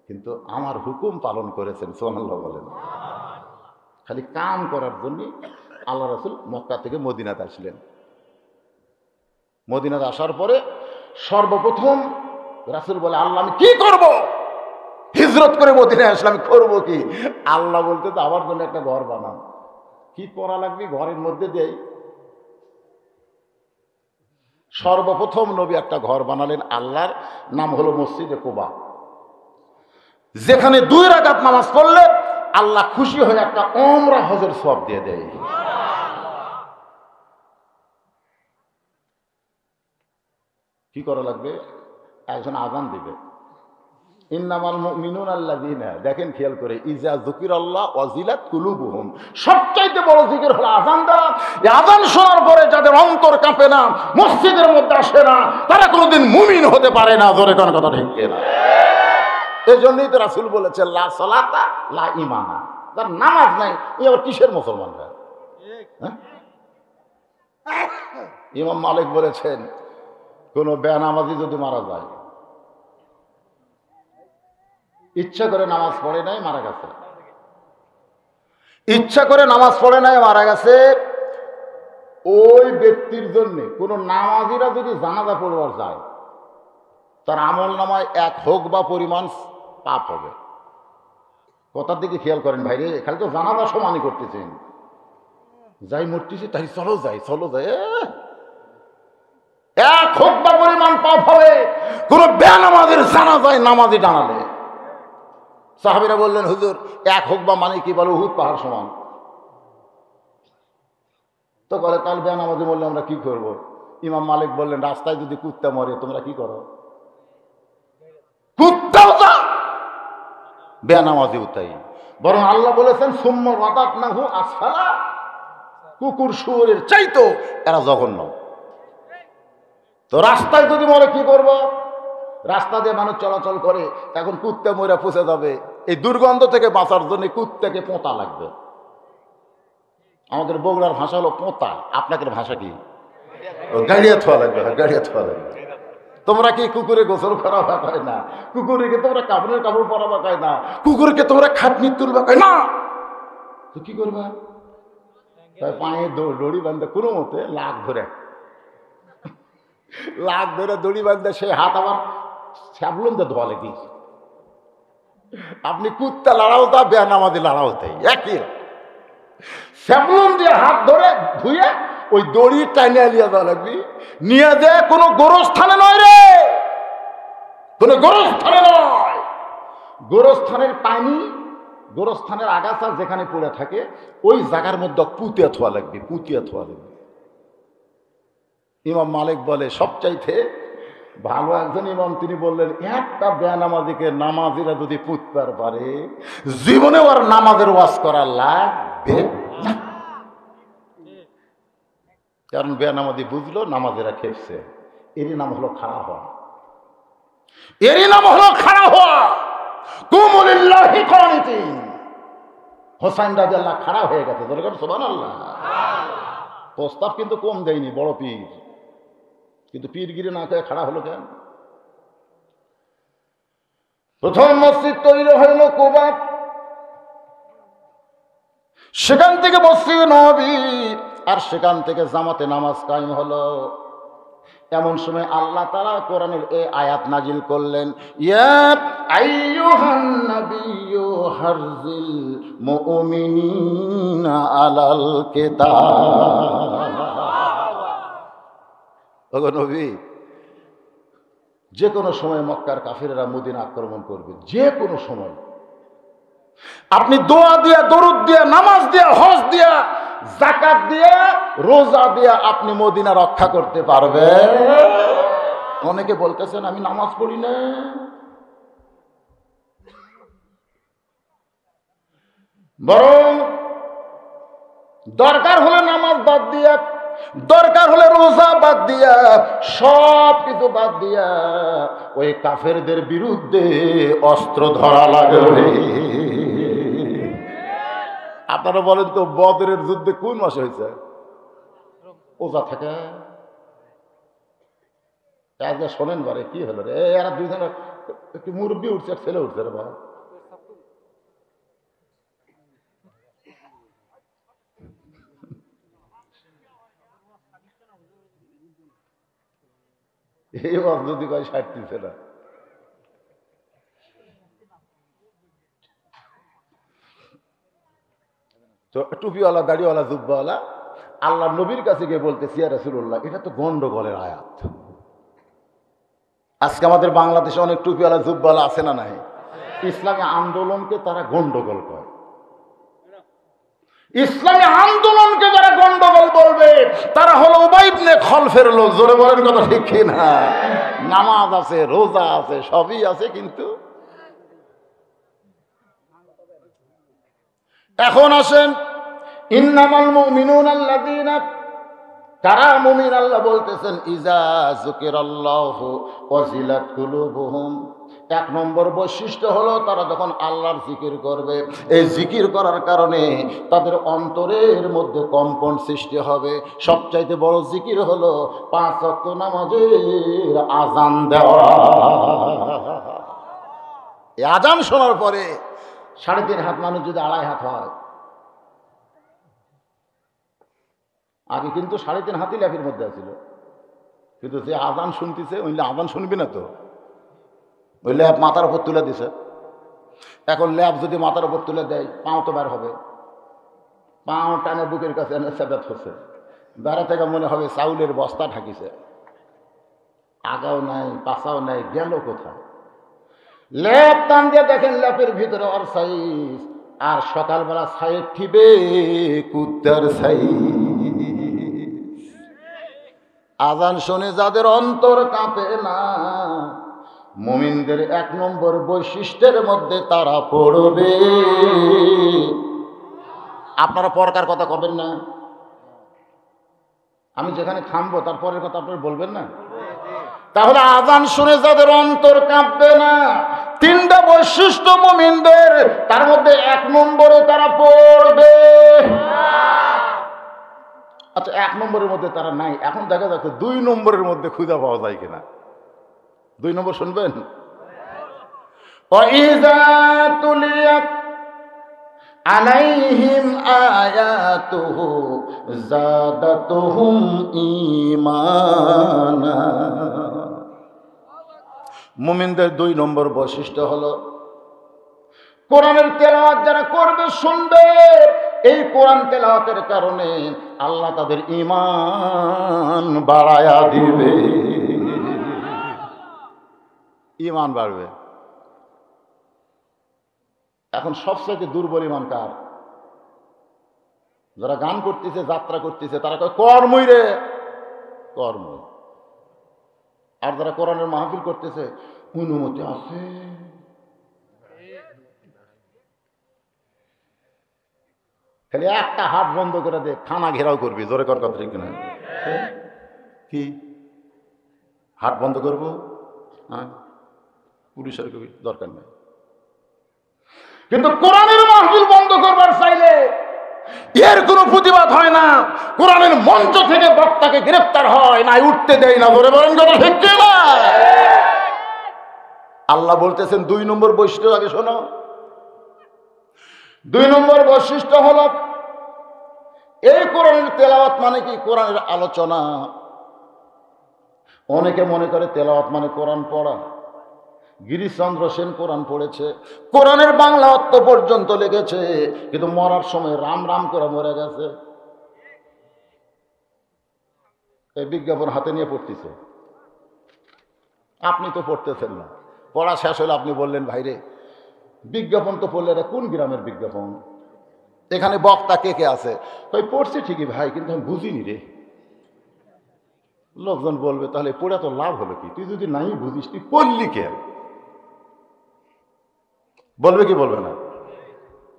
কিন্তু আমার হুকুম পালন করেছেন। সুবহানাল্লাহ বলেন। খালি কাম করার জন্য আল্লাহ রাসূল মক্কা থেকে মদিনাতে আসলেন। মদিনাতে আসার পরে সর্বপ্রথম রাসূল বলে, আল্লাহ আমি কি করব? হিজরত করে মদিনায় আসলাম, আমি করবো কি? আল্লাহ বলতে তো আমার জন্য একটা ঘর বানান। কি করা লাগবে? ঘরের মধ্যে দেই। সর্বপ্রথম নবী একটা ঘর বানালেন, আল্লাহর নাম হলো মসজিদে কুবা, যেখানে 2 রাকাত নামাজ পড়লে আল্লাহ খুশি হয়ে একটা উমরা হজের সওয়াব দিয়ে দেয়। কি করা লাগবে? একজন আযান দিবে, ইন্নামাল মুমিনুনা আল্লাযীনা, দেখেন খেয়াল করে, ইজা যুকিরাল্লাহ ওয়াজিলাত কুলুবুহুম, সবচাইতে বড় জিকির হলো আযান দেওয়া। এই আযান শোনার পরে যাদের অন্তর কাঁপে না, মসজিদের মধ্যে আসে না, তারা কোনোদিন মুমিন হতে পারে না। জোরে কোন কথা ঠিক কিনা? এই জন্যই তো রাসূল বলেছেন, লা সালাতা লা ঈমানা, যার নামাজ নাই এই আবার কিসের মুসলমান? হ্যাঁ, ইমাম মালিক বলেছেন, কোন বেনামাজি যদি মারা যায়, ইচ্ছা করে নামাজ পড়ে নাই, মারা গেছে, ইচ্ছা করে নামাজ পড়ে নাই, মারা গেছে, ওই ব্যক্তির জন্য কোন নামাজিরা যদি জানাজা পড়বার যায়, তার আমল নামায় 1 হোক বা পরিমাণ পাপ হবে। কথার দিকে খেয়াল করেন ভাইরে, খালি তো জানাজা সমানই করতেছেন, যাই মরতেছি তাই চলো যাই, চলো যাই, 1 হোক বা পরিমাণ পাপ হবে কোন বেনামাজির জানাজায় নামাজি টানালে। সাহাবীরা বললেন, হুজুর 1 হোক বা মানে কি? বলে উহুদ পাহাড় সমান। তো বলে, তাহলে বেনামাজি বললে আমরা কি করব? ইমাম মালিক বললেন, রাস্তায় যদি কুত্তা মরে তোমরা কি করো? কুত্তাও তা বেনামাজিও তাই। বরং আল্লাহ বলেছেন, সুম্মা রাদাদনাহু আসফালা, কুকুর শুয়োরের চাইতো এরা জঘন্য। তো রাস্তায় যদি মরে কি করব? রাস্তা দিয়ে মানুষ চলাচল করে, এখন কুত্তা মরে পচে যাবে, এই দুর্গন্ধ থেকে বাঁচার জন্য কুত্তাকে পোঁতা লাগবে। আমাদের বগুড়ার ভাষা হলো পোঁতা, আপনাদের ভাষা কি? গাড়িয়া থোয়া লাগবে, গাড়িয়া থোয়া লাগবে। তোমরা কি কুকুরে গোসল করা কয় না? কুকুরকে তোমরা কাপড়ের কাপড় পরাবা কয় না? কুকুরকে তোমরা খাটনি তুলবা কয় না? তো কি করবা? পায়ে দড়ি বাঁধে, কোনো মতে লাখ ধরে দড়ি বাঁধে, সে হাত আবার স্যাবলন দিয়ে ধোয়া লেগে। আপনি কুত্তা লড়াও তা, বেনামাজি লড়াও তাই একই। স্যাবলন দিয়ে হাত ধরে ধুয়ে ওই দড়ি টাইনে নিয়ে যাওয়া লাগবি, নিয়ে যায় কোনো গোরস্থানে নয় রে, কোনো গোরস্থানে নয়। গোরস্থানের পানি, গোরস্থানের আগাছা যেখানে পড়ে থাকে ওই জায়গার মধ্যে পুঁতিয়া থোয়া লাগবে, পুঁতিয়া থোয়া লাগবে। ইমাম মালিক বলে, সবচাইতে ভালো একজন ইমাম, তিনি বললেন, একটা বেনামাজিকে নামাজিরা যদি পুঁতবার পারে, জীবনে আর নামাজের ওয়াজ করা লাগবে না। কারণ বেনামাজি বুঝলো নামাজেরা খেপছে, এরই নাম হলো খাড়া হওয়া, এরই নাম হলো খাড়া হওয়া। কুমুলিল্লাহি কানিতিন, হোসাইন রাদিয়াল্লাহু খাড়া হয়ে গেছে, দরকার সুবহানাল্লাহ। প্রস্তাব কিন্তু কম দেয়নি বড় পীর, কিন্তু পীরগিরি না করে খাড়া হলো কেন? প্রথম মসজিদ তৈরি হইল কুবা, সেখান থেকে মসজিদ নববী, আর সেখান থেকে জামাতে নামাজ কায়েম হলো। এমন সময় আল্লাহ তাআলা কোরআনের এই আয়াত নাজিল করলেন, ইয়া আইয়ুহান নাবিয়্যু হারজিল মুমিনিনা আলাল কিতাব। ওগো নবী, যে কোনো সময় মক্কার কাফিরেরা মদিনা আক্রমণ করবে, যে কোনো সময় আপনি দোয়া দিয়া, দরুদ দিয়া, নামাজ দিয়া, হজ দিয়া, যাকাত দিয়া, রোজা দিয়া আপনি মদিনা রক্ষা করতে পারবেন। অনেকে বলতেছেন আমি নামাজ পড়ি না, বরং দরকার হলে নামাজ বাদ দিয়া, দরকার হলে রোজা বাদ দিয়া, সব কিছু বাদ দিয়া ওই কাফেরদের বিরুদ্ধে অস্ত্র ধরা লাগবে। আপনারা বলেন তো, বদরের যুদ্ধে কোন মাসে হয়েছে? ওজা থেকে। আজকে শোনেন বারে কি হলো রে, এরা দুইজনে একটু মুরব্বী উঠছে, ছেলে উঠছে রে বাবা। এই যদি কয় 60 দিচ্ছে না, তো টুপিওয়ালা দাড়িওয়ালা জুব্বাওয়ালা আল্লাহ নবীর কাছে গিয়ে বলতেছি ইয়া রাসূলুল্লাহ, এটা তো গন্ডগোলের আয়াত। আজকে আমাদের বাংলাদেশে অনেক টুপিওয়ালা জুব্বাওয়ালা আছে না নাই? ইসলামী আন্দোলনকে তারা গন্ডগোল করে। ইসলামী আন্দোলনকে যারা গন্ডগোল বলবে তারা হলো উবাই ইবনে খলফের লোক। জোরে বলেন কথা ঠিক কিনা? নামাজ আছে, রোজা আছে, সবই আছে, কিন্তু এখন আসেন ইন্নামাল মুমিনুনা আল্লাযীনা, কারা মুমিন? আল্লাহ বলতেছেন ইজা যুকিরাল্লাহু ওয়াজিলাত কুলুবুহুম। এক নম্বর বৈশিষ্ট্য হলো তারা যখন আল্লাহর জিকির করবে, এই জিকির করার কারণে তাদের অন্তরের মধ্যে কম্পন সৃষ্টি হবে। সবচাইতে বড় জিকির হলো 5 ওয়াক্ত নামাজের আজান দেওয়া। এই আজান শোনার পরে 3.5 হাত মানুষ যদি 2.5 হাত হয়, আগে কিন্তু 3.5 হাতই ল্যাপের মধ্যে ছিল, কিন্তু যে আজান শুনতেছে ওই আজান শুনবি না তো, ওই ল্যাপ মাথার উপর তুলে দিছে। এখন ল্যাপ যদি মাথার উপর তুলে দেয়, পাও তো বের হবে, পাও টানে বুকের কাছে এনে সেবাত হচ্ছে, বেড়া থেকে মনে হবে চাউলের বস্তা ঢাকিছে, আগাও নাই পাশাও নাই, গেল কোথায়? ল্যাপ টান দিয়ে দেখেন ল্যাপের ভিতরে ওর সাইজ, আর সকালবেলা সাইড ঠিবে কুত্তার সাইজ। আজান শুনে যাদের অন্তর কাঁপে না, মুমিনদের 1 নম্বর বৈশিষ্ট্যের মধ্যে তারা পড়বে। আপনারা পরকার কথা কবেন না? আমি যেখানে থামবো তারপরের কথা আপনারা বলবেন না? তাহলে আজান শুনে যাদের অন্তর কাঁপবে না, 3টা বৈশিষ্ট্য মুমিনদের, তার মধ্যে 1 নম্বরে তারা পড়বে। আচ্ছা, 1 নম্বরের মধ্যে তারা নাই, এখন দেখা যাচ্ছে 2 নম্বরের মধ্যে খুঁজে পাওয়া যায় কিনা। 2 নম্বর শুনবেন, ওয়াইযা তুলিয়াত আলাইহিম আয়াতুহু যাদাতুহুম ঈমানা। মুমিনদের 2 নম্বর বৈশিষ্ট্য হলো কোরআনের তেলাওয়াত যারা করবে, শুনবে, এই কোরআন তেলাওয়াতের কারণে আল্লাহ তাদের ঈমান বাড়ায়া দিবে, ঈমান বাড়বে। এখন সবচেয়ে দুর্বল ঈমান কার? যারা গান করতেছে, যাত্রা করতেছে, তারা কয় কর্মই রে, কর্ম। আর যারা কোরআনের মাহফিল করতেছে, অনুমতি আছে, খালি একটা হাত বন্ধ করে দে, থানা ঘেরাও করবি। জোরে কর কথা ঠিক না? কি হাত বন্ধ করবো? হ্যাঁ, পুলিশের কবি দরকার নেই। কিন্তু কোরআনের মাহফিল বন্ধ করবার চাইলে এর কোনো প্রতিবাদ হয় না। কোরআনের মঞ্চ থেকে বক্তাকে গ্রেফতার হয় না, উঠতে দেয় না। জোরে বলেন কথা ঠিক না? আল্লাহ বলতেছেন 2 নম্বর বৈশিষ্ট্য আগে শোনো। 2 নম্বর বৈশিষ্ট্য হলো এই কোরআনের তেলাওয়াত মানে কি? কোরআনের আলোচনা। অনেকে মনে করে তেলাওয়াত মানে কোরআন পড়া। গিরিশচন্দ্র সেন কোরআন পড়েছে, কোরআনের বাংলা অর্থ পর্যন্ত লেগেছে, কিন্তু মরার সময় রাম রাম করে মরে গেছে। এই বিজ্ঞাপন হাতে নিয়ে পড়তেছে, আপনি তো পড়তেছেন না। পড়া শেষ হলে আপনি বললেন ভাইরে বিজ্ঞাপন তো পড়লে এটা কোন গ্রামের বিজ্ঞাপন? এখানে বক্তা কে কে আছে? ওই পড়ছি ঠিকই ভাই, কিন্তু আমি বুঝিনি রে। লোকজন বলবে তাহলে পড়ে তো লাভ হলো কি? তুই যদি নাই বুঝিস তুই পড়লি কে? বলবে কি বলবে না?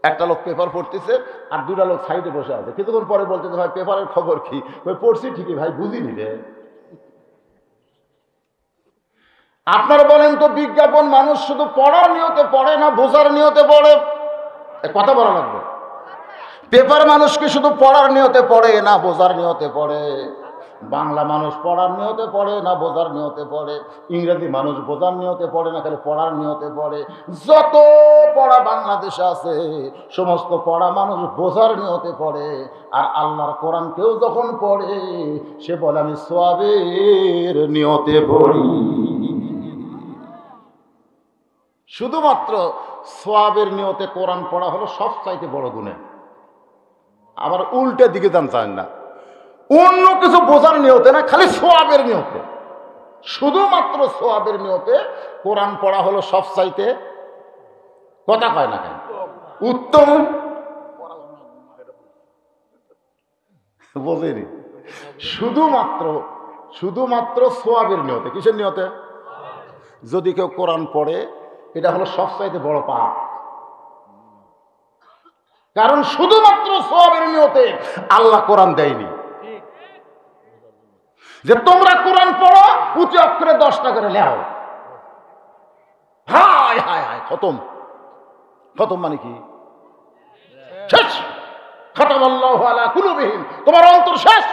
একটা লোক পেপার পড়তেছে আর 2টা লোক সাইডে বসে আছে, কিছুক্ষণ পরে বলতেছে ভাই পেপারের খবর কি? ওই পড়ছি ঠিকই ভাই, বুঝিনি রে। আপনারা বলেন তো, বিজ্ঞাপন মানুষ শুধু পড়ার নিয়তে পড়ে না বোঝার নিয়তে পড়ে? কথা বলা লাগবে। পেপার মানুষ কি শুধু পড়ার নিয়তে পড়ে না বোঝার নিয়তে পড়ে? বাংলা মানুষ পড়ার নিয়তে পড়ে না বোঝার নিয়তে পড়ে? ইংরেজি মানুষ বোঝার নিয়তে পড়ে না খালি পড়ার নিয়তে পড়ে? যত পড়া বাংলাদেশে আছে সমস্ত পড়া মানুষ বোঝার নিয়তে পড়ে। আর আল্লাহর কোরআন কেউ যখন পড়ে সে বলে আমি সওয়াবের নিয়তে পড়ি। শুধুমাত্র সওয়াবের নিয়তে কোরআন পড়া হলো সবচাইতে বড় গুনাহ। আবার উল্টে দিকে যান চান না, অন্য কিছু বোঝার নিয়তে না, খালি সোয়াবের নিয়তে, শুধুমাত্র সোয়াবের নিয়তে কোরআন পড়া হলো সবচাইতে, কথা কয় না কেন, উত্তম। বোঝেনি, শুধুমাত্র সোয়াবের নিয়তে। কিসের নিয়তে? যদি কেউ কোরআন পড়ে এটা হলো সবচাইতে বড় পাপ, কারণ শুধুমাত্র সোয়াবের নিয়তে আল্লাহ কোরআন দেয়নি যে তোমরা কোরআন পড়ো প্রতি অক্ষরে 10টা করে লেও। হায় হায় হায়, খতম। খতম মানে কি? শেষ। খাতামাল্লাহু আলা কুলুবিহিম, তোমার অন্তর শেষ।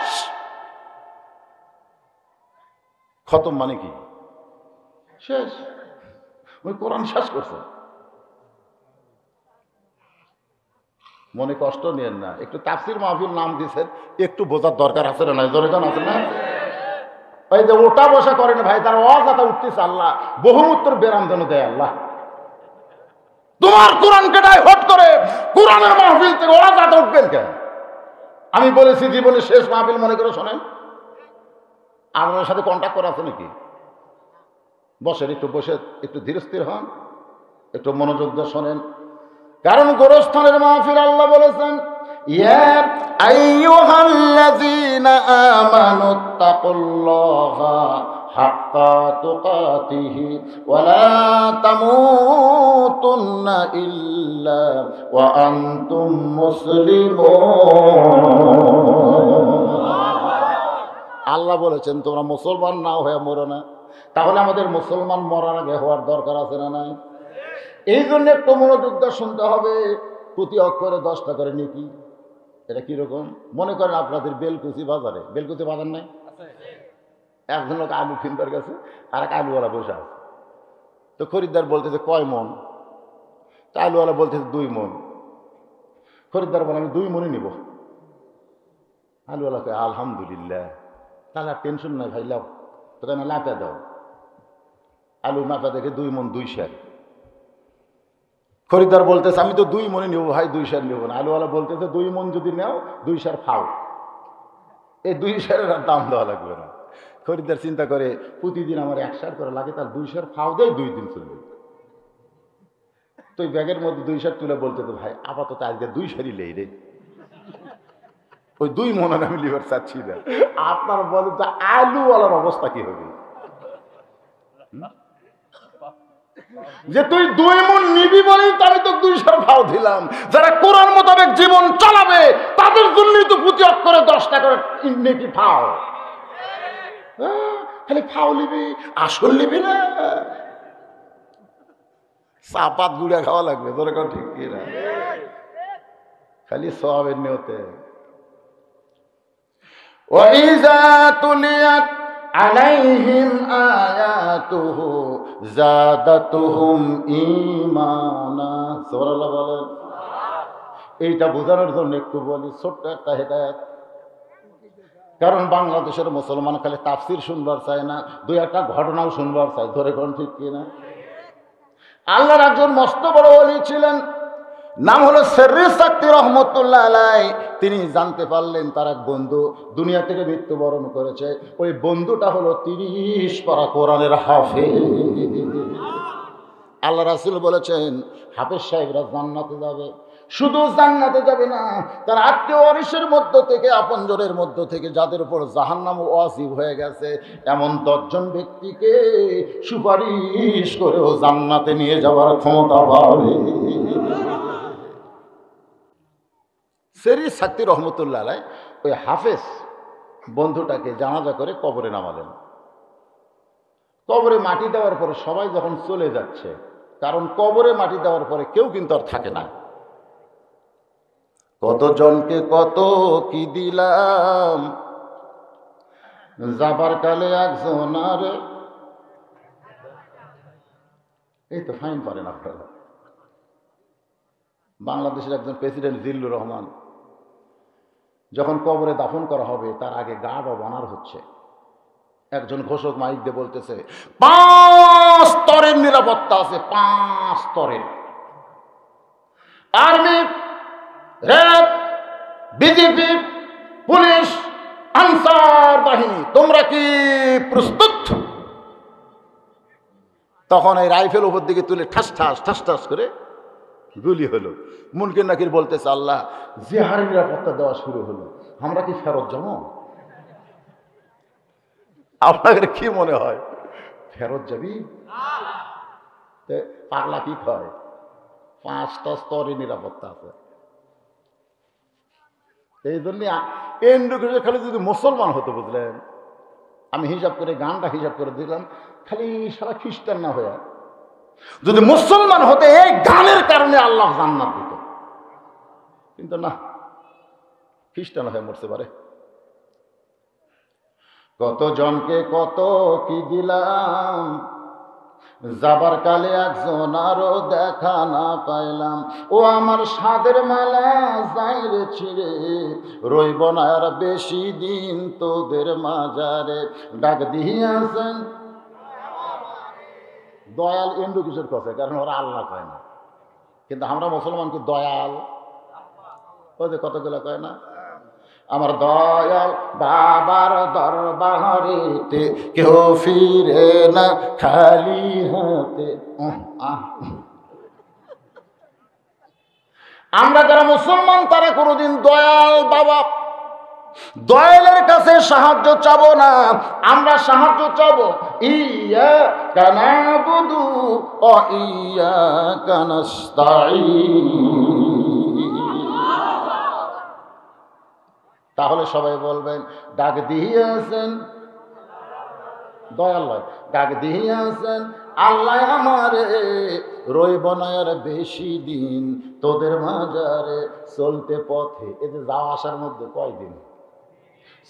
খতম মানে কি? শেষ। ওই কোরআন শেষ করছে। মনে কষ্ট নিয়েন না, একটু তাফসীর মাহফিল নাম দিয়েছেন, একটু বোঝার দরকার আছে না? জোরেগান আছে না? ওই যে ওটা বসা করেন ভাই, তার অজাতা উঠতেছে, আল্লাহ বহুমূত্তর বেরাম যেন দেয় আল্লাহ। তোমার কোরআন কেটায় হট করে কোরআনের মাহফিল থেকে অজাতা উঠবেন কেন? আমি বলেছি জীবনের শেষ মাহফিল মনে করে শোনেন। আপনার সাথে কন্ট্যাক্ট করা আছে নাকি? বসেন, একটু বসে একটু ধীর স্থির হন, একটু মনোযোগ দিয়ে শোনেন, কারণ গোরস্থানের মাহফিল। আল্লাহ বলেছেন, ইয়া আইয়ুহাল্লাযীনা আমানুত্তাকুল্লাহা হাক্কা তুকাতিহি ওয়া লা তামুতুন্না ইল্লা ওয়া আনতুম মুসলিমুন। আল্লাহ বলেছেন তোমরা মুসলমান না হয়ে মরো না। তাহলে আমাদের মুসলমান মরার আগে হওয়ার দরকার আছে না নাই? এই জন্য একটু মনোযোগ দিয়ে শুনতে হবে। প্রতি অক্ষরে 10টা করে নেকি। এটা কিরকম? মনে করেন আপনাদের বেলকুচি বাজারে, বেলকুচি বাজার নাই, একজন লোক আলু কিনবার গেছে, আর এক আলুওয়ালা বসে আছে। তো খরিদ্দার বলতেছে কয় মন? তো আলুওয়ালা বলতেছে 2 মন। খরিদ্দার বলে আমি 2 মনই নিব। আলুওয়ালাকে আলহামদুলিল্লাহ, তাহলে আর টেনশন নাই ভাই, লাও। তো কেন লাপা দাও। আলু মাপা দেখে 2 মন 2 সের। খরিদ্দার বলতেছে আমি তো 2 মনে নিব ভাই, 2 সের নিব না। আলুওয়ালা বলতেছে 2 মন যদি নেও 2 সের ফাও, এই 2 সেরের আর দাম দেওয়া লাগবে না। খরিদ্দার চিন্তা করে প্রতিদিন আমার 1 সের করে লাগে, তার 2 সের ফাও দেয়, 2 দিন চলবে। তো ওই ব্যাগের মধ্যে 2 সের তুলে বলতেছে ভাই আপাতত আজকে 2 সেরই লেই রে, ওই 2 মন আমি লিভার চাচ্ছি না। আপনার বলেন তো আলুওয়ালার অবস্থা কি হবে? যে তুই 2 মন নিবি বলেই তো আমি তো 2 সের ভাও দিলাম। যারা কোরআন মোতাবেক জীবন চালাবে তাদের জন্যই তো প্রতি অক্ষরে 10টা করে নেকি ফাও। খালি ফাও নিবি, আসল নিবি না। চাপাত গুড়া খাওয়া লাগবে, তোর এখন ঠিক কি না? খালি সওয়াবের নিয়তে। ওয়াইযা তুলিয়াত আলাইহিম আয়াতুহু যাদাতুহুম ঈমানা। সুবহানাল্লাহ বলেন। এইটা বোঝানোর জন্য একটু বলি ছোট্ট একটা হেদায়েত। কারণ বাংলাদেশের মুসলমান খালি তাফসীর শুনবার চায় না, 2-একটা ঘটনাও শুনবার চায়, ধরে কোন ঠিক কিনা? আল্লাহর একজন মস্ত বড় ওলি ছিলেন, নাম হলো সেররি সাক্তি রহমতুল্লাহ আলাইহি। তিনি জানতে পারলেন তার এক বন্ধু দুনিয়া থেকে মৃত্যুবরণ করেছে। ওই বন্ধুটা হলো 30 পারা কোরআনের হাফেজ। আল্লাহ রাসূল বলেছেন হাফেজ সাহেবরা জান্নাতে যাবে। শুধু জান্নাতে যাবে না, তার আত্মীয় ওয়ারিসের মধ্য থেকে, আপনজনের মধ্য থেকে যাদের উপর জাহান্নাম ওয়াজিব হয়ে গেছে এমন 10 জন ব্যক্তিকে সুপারিশ করেও জান্নাতে নিয়ে যাওয়ার ক্ষমতা পাবে। সেররি সাক্তি রহমতুল্লাহ আলাইহি ওই হাফেজ বন্ধুটাকে জানাজা করে কবরে নামালেন। কবরে মাটি দেওয়ার পরে সবাই যখন চলে যাচ্ছে, কারণ কবরে মাটি দেওয়ার পরে কেউ কিন্তু আর থাকে না। কতজনকে কত কি দিলাম, যাবার কালে একজন আরে। এই তো ফাইন পারেন আপনারা। বাংলাদেশের একজন প্রেসিডেন্ট জিল্লুর রহমান যখন কবরে দাফন করা হবে তার আগে গার্ড অব অনার হচ্ছে। একজন ঘোষক মাইক দিয়ে বলতেছে 5 স্তরের নিরাপত্তা আছে, 5 স্তরের। Army, RAB, BJP, police, answer বাহিনী, তোমরা কি প্রস্তুত? তখন এই রাইফেল উপর দিকে তুলে ঠাস ঠাস ঠাস ঠাস করে গুলি হলো। মুনকির নাকির বলতেছে, আল্লাহ, জিহারের নিরাপত্তা দেওয়া শুরু হলো, আমরা কি ফেরত যাবো? আপনাদের কি মনে হয় ফেরত যাবি? পাগলা কি কয়, 5টা স্তরে নিরাপত্তা আছে। এই জন্য খালি যদি মুসলমান হতো, বুঝলেন, আমি হিসাব করে গানটা হিসাব করে দিলাম, খালি সারা খ্রিস্টান না হয়ে যদি মুসলমান হতে এই গানের কারণে আল্লাহ জান্নাত দিত, কিন্তু না, খ্রিস্টান হয়ে মরতে পারে। কত জনকে কত কি দিলাম, যাবার কালে একজন আরো দেখা না পাইলাম। ও আমার সাদের মালা যাইরে ছিঁড়ে, রইব না আর বেশি দিন তোদের মাজারে। ডাক দিয়াছেন দয়াল, এন্ডু কিশোর কথা, কারণ ওরা আল্লাহ কয় না, কিন্তু আমরা মুসলমানকে দয়াল ওই যে কতগুলো কয় না, আমার দয়াল বাবার দরবারেতে কেউ ফিরে না খালি হাতে। আমরা যারা মুসলমান তারা কোনোদিন দয়াল বাবা, দয়ালের কাছে সাহায্য চাবো না, আমরা সাহায্য চাবো ইয়্যাকা না'বুদু ওয়া ইয়্যাকা নাস্তাঈন। তাহলে সবাই বলবেন, ডাক দিয়েছেন দয়াল, ডাক দিয়েছেন আল্লাহ আমারে, রইব না আর বেশি দিন তোদের মাজারে। চলতে পথে, এই যে যাওয়া আসার মধ্যে কয়দিন,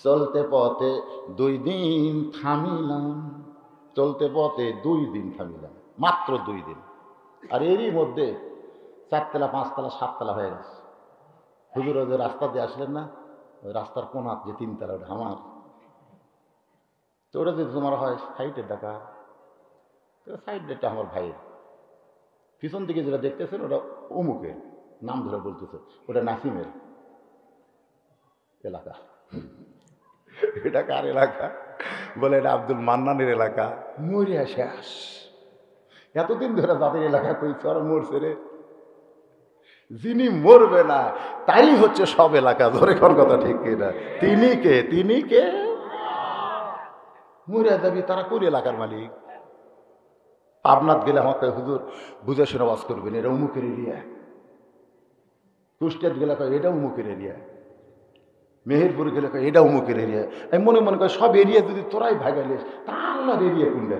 চলতে পথে 2 দিন থামিলাম, চলতে পথে 2 দিন থামিলাম, মাত্র 2 দিন। আর এরই মধ্যে 4 তলা 5 তলা 7 তলা হয়ে গেছে। হুজুর যে রাস্তা দিয়ে আসলেন না, ওই রাস্তার কোনাত যে 3 তলা, ওটা আমার। তো ওটা যদি তোমার হয় সাইডের ডাকা, সাইড ডেটটা আমার ভাইয়ের। পিছন দিকে যেটা দেখতেছেন ওটা অমুকের, নাম ধরে বলতেছে, ওটা নাসিমের এলাকা। এটা কার এলাকা? বলে এটা আব্দুল মান্নানের এলাকা। মরিয়া শেষ, এতদিন ধরে যাদের এলাকা কইছে ওরা মরছে রে। যিনি মরবে না তাই হচ্ছে সব এলাকা, ধরে কোন কথা ঠিক কিনা? তিনি কে? তিনি কে? মরিয়া যাবি, তারা কোন এলাকার মালিক? পাবনাথ গেলে আমাকে হুজুর বুঝে শুনে বাস করবেন, এটা উমুকের এরিয়া। কুষ্টিয়াত গেলে এটা উমুকের এরিয়া, মেহেরপুর গেলে এটা উমুকের এরিয়া। আমি মনে মনে করি সব এরিয়া যদি তোরাই ভাগালিস, তা আল্লাহর এরিয়া কোনটা?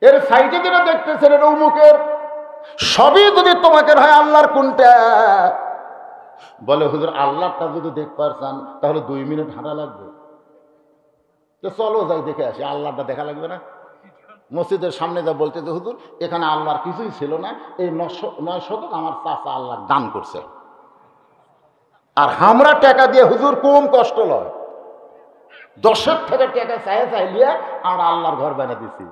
এর সাইডে যেটা দেখতেছেন এটা উমুকের, সবই যদি তোমাকে হয় আল্লাহর কোনটা? বলে হুজুর আল্লাহটা যদি দেখতে চান তাহলে 2 মিনিট হাঁটা লাগবে। তো চলো যাই দেখে আসি, আল্লাহটা দেখা লাগবে না? মসজিদের সামনে যা বলতে যে হুজুর এখানে আল্লাহর কিছুই ছিল না, এই 9 শতক আমার চাচা আল্লাহ দান করছে, আর আমরা টাকা দিয়ে হুজুর কম কষ্ট লয় 10 থেকে টাকা চাইলিয়া আমরা আল্লাহর ঘর বানিয়ে দিছি।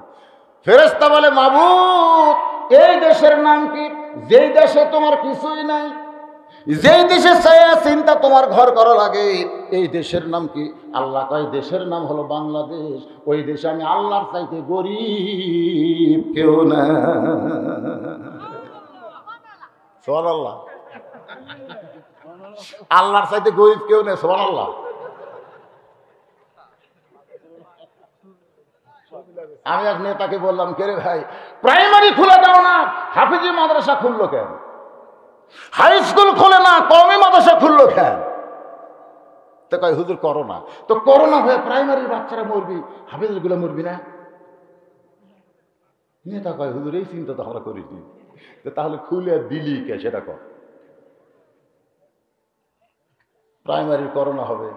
ফেরেশতা বলে মাবুদ এই দেশের নাম কি? যেই দেশে তোমার কিছুই নাই, যেই দেশে ছায়া চিন্তা তোমার ঘর করা লাগে, এই দেশের নাম কি? আল্লাহ কয় দেশের নাম হলো বাংলাদেশ। ওই দেশে আমি আল্লাহর চাইতে গরিব কেউ না। সুবহানাল্লাহ, আল্লাহর চাইতে গরিব কেউ নেই। সুবহানাল্লাহ। আমি এক নেতাকে বললাম, কে রে ভাই প্রাইমারি খুলে দাও না, হাফিজি মাদ্রাসা খুললো কেন? হাই স্কুল খোলে না, কওমি মাদ্রাসা খুললো কেন? তো কয় হুজুর করোনা। তো করোনা হয়ে প্রাইমারির বাচ্চারা মরবি, হাফিজ গুলো মরবি না? নেতা কয় হুজুর এই চিন্তা তো আমরা করিনি। তাহলে খুলে দিলি কে সেটা কর। প্রাইমারির করোনা হবে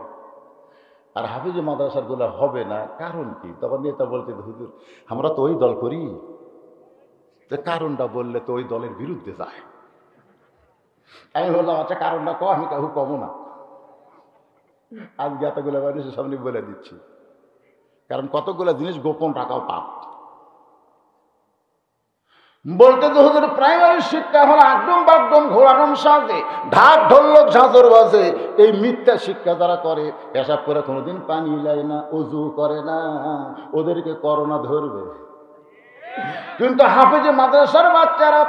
আর হাফিজ মাদ্রাসার গুলো হবে না, কারণ কি? তখন নেতা বলছে হুজুর আমরা তো ওই দল করি, তো কারণটা বললে তো ওই দলের বিরুদ্ধে যায়। আমি বললাম আচ্ছা কারণটা কো। আমি কাহু কমো না, আজকে এতগুলো মানুষের সামনে বলে দিচ্ছি, কারণ কতগুলো জিনিস গোপন রাখাও পাপ। বলতে তো হুজুর প্রাইমারি শিক্ষা হলো একদম বাগদম ঘোরানোর সাজে ঢাক ঢোলক ঝাঁঝর বাজে। এই মিথ্যা শিক্ষা যারা করে, পেশাব করে কোনোদিন পানি লায় না, অজু করে না, ওদেরকে করোনা ধরবে। কিন্তু হাফেজে মাদ্রাসার বাচ্চারা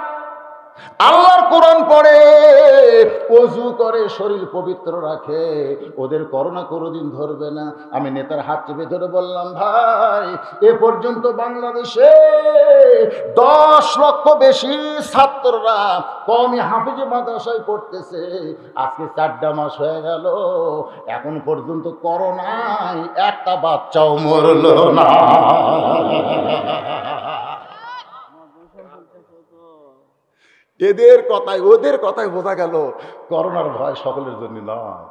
আল্লাহর কোরআন পড়ে, ওযু করে, শরীর পবিত্র রাখে, ওদের করোনা কোনোদিন ধরবে না। আমি নেতার হাত চেপে ধরে বললাম, ভাই এ পর্যন্ত বাংলাদেশে 10 লক্ষ বেশি ছাত্ররা কওমি হাফেজে মাদ্রাসায় পড়তেছে। আজকে 4টা মাস হয়ে গেল, এখন পর্যন্ত করোনায় একটা বাচ্চাও মরল না। এদের কথায় ওদের কথায় বোঝা গেল করোনার ভয় সকলের জন্য নয়।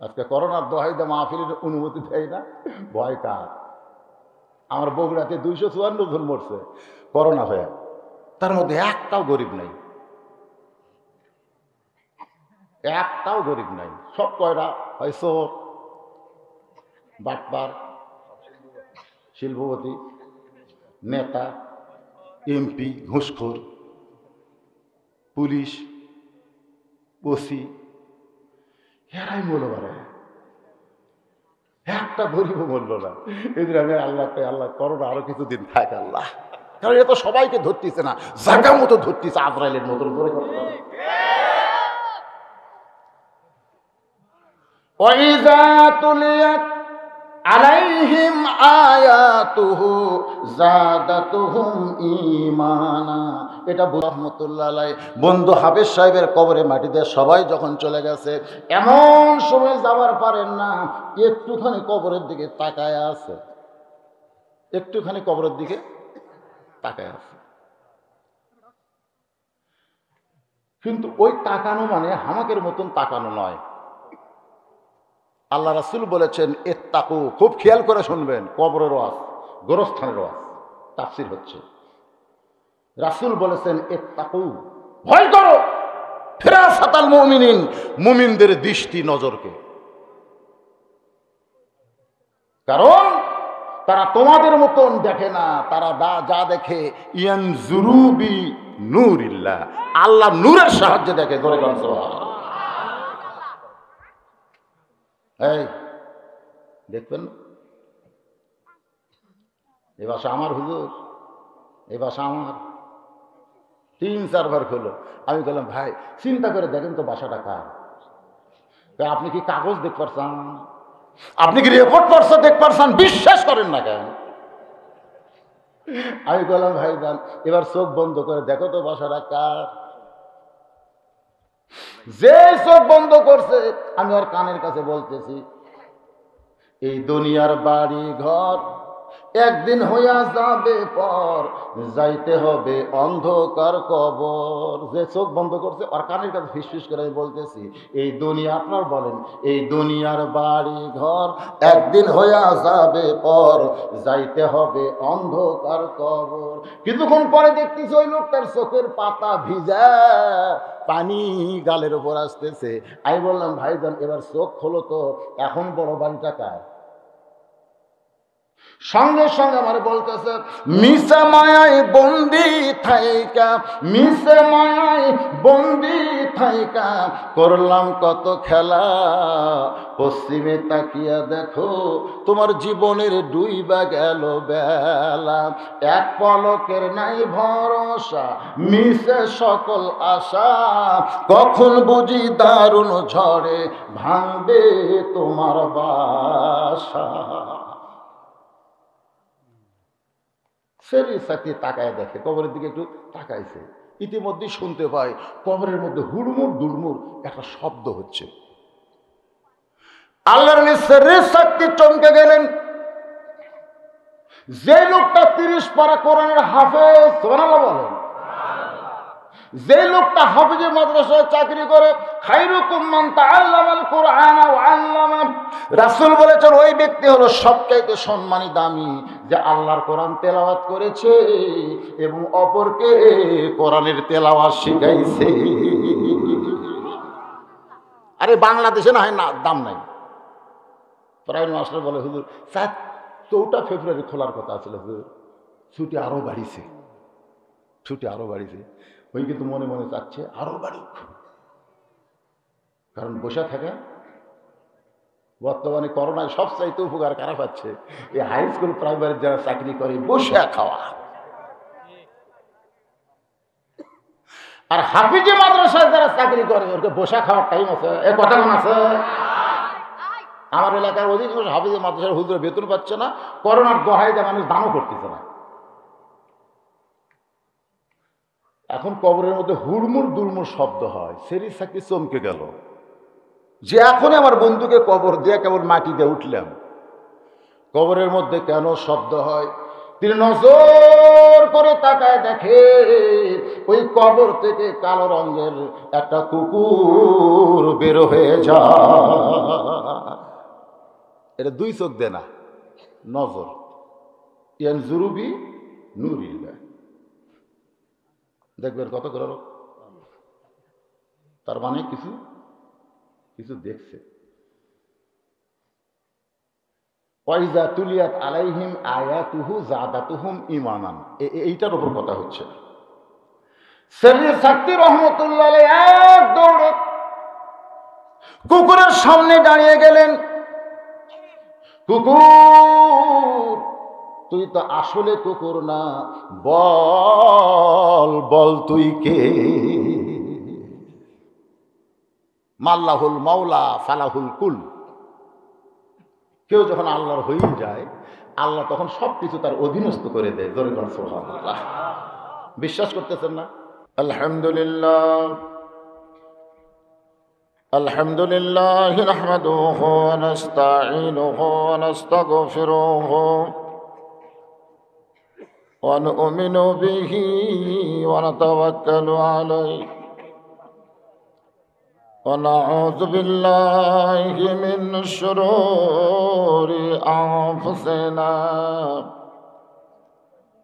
আজকে করোনার দোহাই দা মাহফিলের অনুমতি দেয় না, ভয় কার? আমার বগুড়াতে 254 জন মরছে করোনা হয়ে, তার মধ্যে একটাও গরিব নাই, একটাও গরিব নাই। সব কয়রা হয় চোর, বাটপার, শিল্পপতি, নেতা, এমপি, ঘুষখোর, পুলিশ, ওসি, এরাই মরল পারে, একটা গরিব মরল না। এদের আমি আল্লাহ করোনা আরো কিছুদিন থাক আল্লাহ, কারণ এ তো সবাইকে ধরতেছে না, জায়গা মতো ধরতেছে, আজরাইলের মতন করে করতে হবে। ওয়াইযা তুলিয়াত আলাইহিম আয়াতুহু যাদাতুহুম ঈমানা। এটা রাহমাতুল্লাহ আলাইহি বন্ধু হাফেজ সাহেবের কবরে মাটি দিয়ে সবাই যখন চলে গেছে, এমন সময় যাবার পারেন না, একটুখানি কবরের দিকে তাকায় আছে, একটুখানি কবরের দিকে তাকায় আছে। কিন্তু ওই তাকানো মানে হামাকের মতন তাকানো নয়। আল্লাহ রাসূল বলেছেন ইত্তাকু, খুব খেয়াল করে শুনবেন, কবরের ওয়াজ, গোরস্থানের ওয়াজ তাফসীর হচ্ছে। রাসূল বলেছেন ইত্তাকু, ভয় করো, ফিরাসাতাল মুমিনিন, মুমিনদের দৃষ্টি নজরকে, কারণ তারা তোমাদের মতন দেখে না, তারা যা দেখে ইয়ানজুরু বি নূরিল্লাহ, আল্লাহ নূরের সাহায্যে দেখে। জোরে বলেন সুবহানাল্লাহ। এই দেখবেন এ বাসা আমার হুজুর, এ বাসা আমার 3-4 বার হলো। আমি বললাম, ভাই চিন্তা করে দেখেন তো বাসাটা কার? আপনি কি কাগজ দেখতে পারছেন? আপনি কি রেকর্ড পড়ছে দেখতে পারছেন? বিশ্বাস করেন না কেন? আমি বললাম, ভাই যান এবার চোখ বন্ধ করে দেখো তো বাসাটা কার। যে চোখ বন্ধ করছে, আমি ওর কানের কাছে বলতেছি, এই দুনিয়ার বাড়ি ঘর একদিন হইয়া যাবে পর, যাইতে হবে অন্ধকার কবর। যে চোখ বন্ধ করছে ওর কানের কাছে ফিসফিস করে বলতেছি, এই দুনিয়া, আপনার বলেন, এই দুনিয়ার বাড়ি ঘর একদিন হইয়া যাবে পর, যাইতে হবে অন্ধকার কবর। কিছুক্ষণ পরে দেখতেছি ওই লোকটার চোখের পাতা ভিজা, পানি গালের উপর আসতেছে। আমি বললাম, ভাইজান এবার চোখ খোলো তো, এখন বড় বাড়িটা কার? সঙ্গে সঙ্গে আমার বলতেছে, মিশা মায়ায় বন্দি থাইকা, মিশা মায়ায় বন্দি থাইকা করলাম কত খেলা, পশ্চিমে তাকিয়া দেখো তোমার জীবনের ডুইবা গেল বেলা, এক পলকের নাই ভরসা, মিশে সকল আশা, কখন বুঝি দারুণ ঝড়ে ভাঙবে তোমার বাসা। ফেরি সাথে তাকায় দেখে, কবরের দিকে একটু তাকাইছে, ইতিমধ্যে শুনতে পায় কবরের মধ্যে হুড়মুড় দুড়মুড় একটা শব্দ হচ্ছে। আল্লাহর শক্তি চমকে গেলেন। যে লোকটা 30 পারা কোরআনের হাফেজ, সুবহানাল্লাহ বলেন, যে লোকটা হাফেজে মাদ্রাসায় চাকরি করে, খায়রুকুম মান তাআল্লামাল কুরআনা ওয়া আল্লামা, রাসূল বলেছেন ওই ব্যক্তি হলো সবচাইতে সম্মানী, দামি, যে আল্লাহর কোরআন তেলাওয়াত করেছে এবং অপরকে কোরআনের তেলাওয়াত শিখাইছে। আরে বাংলাদেশে না হয় না, দাম নাই। প্রায় মাস্টার বলে, হুজুর 4 ফেব্রুয়ারি খোলার কথা ছিল, হুজুর ছুটি আরো বাড়িছে। ছুটি আরো বাড়িছে। ওই কিন্তু মনে মনে চাচ্ছে আরো বাড়ুক, কারণ বসে থাকা বর্তমানে করোনায় সবচাইতে উপকার কারা পাচ্ছে? এই হাই স্কুল প্রাইমারি যারা চাকরি করে বসে খাওয়া। আর হাফিজে মাদ্রাসায় যারা চাকরি করে ওকে বসে খাওয়ার টাইম আছে? এ কথা মনে আছে? আমার এলাকার অধিকাংশ হাফিজে মাদ্রাসার হুজুর বেতন পাচ্ছে না, করোনার দোহাই দেয় মানুষ দানও করতেছে না। এখন কবরের মধ্যে হুড়মুড় দুলমুড় শব্দ হয়, সেরি সাকি চমকে গেল যে এখন আমার বন্ধুকে কবর দিয়ে কেবল মাটি দিয়ে উঠলাম, কবরের মধ্যে কেন শব্দ হয়? তিনি নজর করে তাকায় দেখে ওই কবর থেকে কালো রঙের একটা কুকুর বের হয়ে যায়। এটা দুই চোখ দে না, নজর। ইয়ানজুরুবি নূরিল্লাহ, দেখবেন কত করে লোক, তার মানে কিছু কিছু দেখছে। ওয়াইজা তুলিয়াত আলাইহিম আয়াতুহু যাদাতুহুম ঈমানান, এইটার উপর কথা হচ্ছে। শরীর সাক্তি রহমতুল্লাহ আলাইহি এক দৌড়ে কুকুরের সামনে দাঁড়িয়ে গেলেন। কুকুর, তুই তো আসলে কুকুর না, বল বল তুই কে? মাল্লাহুল মাওলা ফালাহুল কুল। কেউ যখন আল্লাহর হয়ে যায়, আল্লাহ তখন সবকিছু তার অধীনস্থ করে দেয়। জোরে বলেন সুবহানাল্লাহ। বিশ্বাস করতেছেন না? আলহামদুলিল্লাহ আলহামদুলিল্লাহ নাহমাদুহু ওয়া নাস্তাঈনুহু ওয়া নাস্তাগফিরুহু ওয়া নু'মিনু বিহি ওয়া নাতাওয়াক্কালু আলাইহি ونعوذ بالله من شرور أنفسنا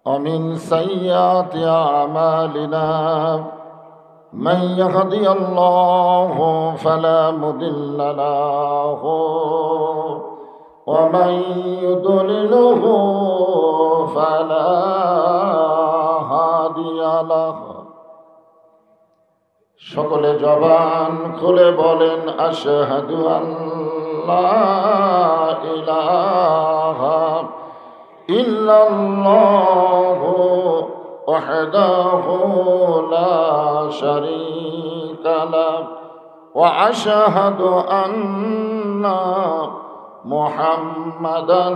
ومن سيئات أعمالنا من يهدي الله فلا مضل له ومن يضلله فلا هادي له। সকলে জবান খুলে বলেন আশহাদু আল্লা ইলাহা ইল্লাল্লাহু ওয়াহদাহু লা শারীকা লাহু ওয়া আশহাদু আন্না মুহাম্মাদান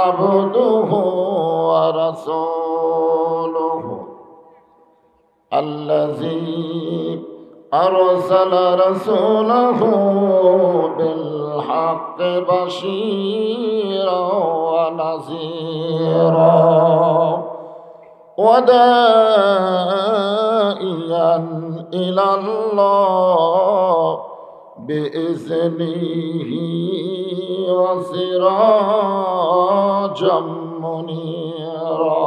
আবদুহু ওয়া রাসূলুহু الذي أرسل رسوله بالحق بشيرا ونذيرا وداعيا إلى الله بإذنه وسراجا منيرا.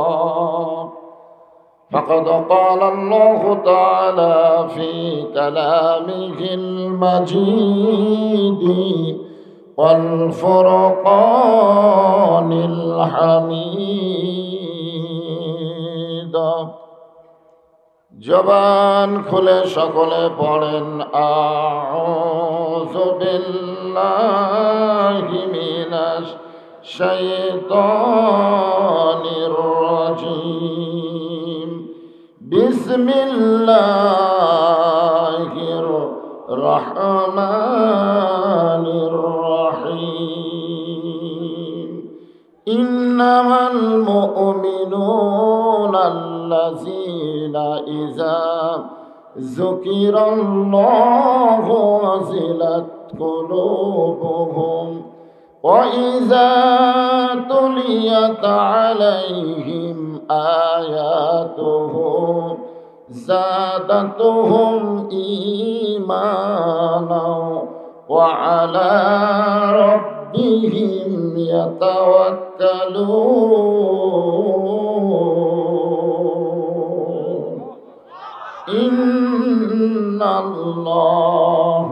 فقد قال الله تعالى في كلامه المجيد والفرقان الحميد. জবান খুলে সকলে পড়েন আউযু বিল্লাহি মিনাশ শাইতানির রাজীম। বিসমিল্লাহির রহমানির রহিম। ইন্নামাল মুমিনুনা আল্লাযীনা ইযা যুকিরাল্লাহু ওয়াজিলাত কুলুবুহুম ওয়া ইযা তুলিয়াত আলাইহিম আয়াতুহু زادتهم إيمانا وعلى ربهم يتوكلون. إن الله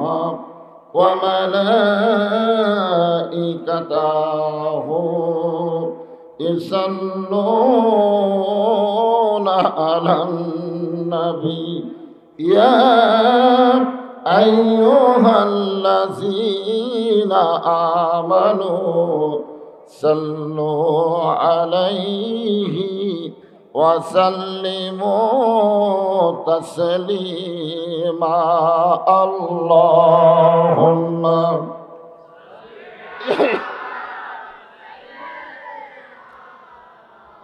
وملائكته يصلون على النبي النبي يا أيها الذين آمنوا صلوا عليه وسلموا تسليما اللهم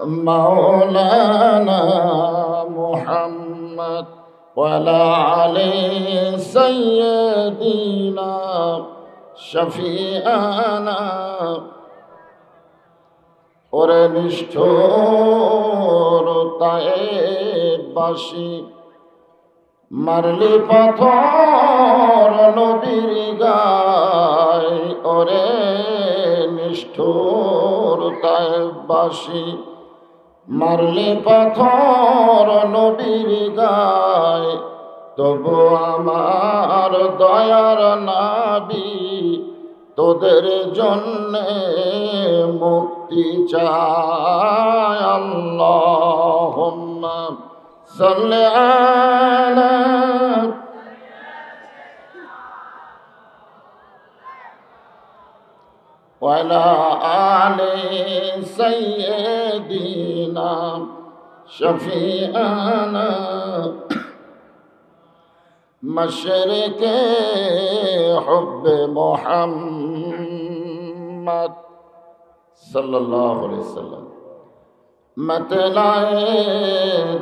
مولانا محمد وعلى علي سيدنا شفيعنا ওরে নিষ্ঠুর তায়েবাসী মারলি পাথর নবীর গায় ওরে নিষ্ঠুর তায়েবাসী মারলি পাথর নবীর গায় তবু আমার দয়ার নাবি তোদের জন্যে মুক্তি চায় আল্লাহুম্মা সাল্লি আলা ওয়ালা আলি সাইয়্যিদিনা শফিআনা मशरिक़े हुब्बे मोहम्मद सल्लल्लाहु अलैहि वसल्लम मतलाए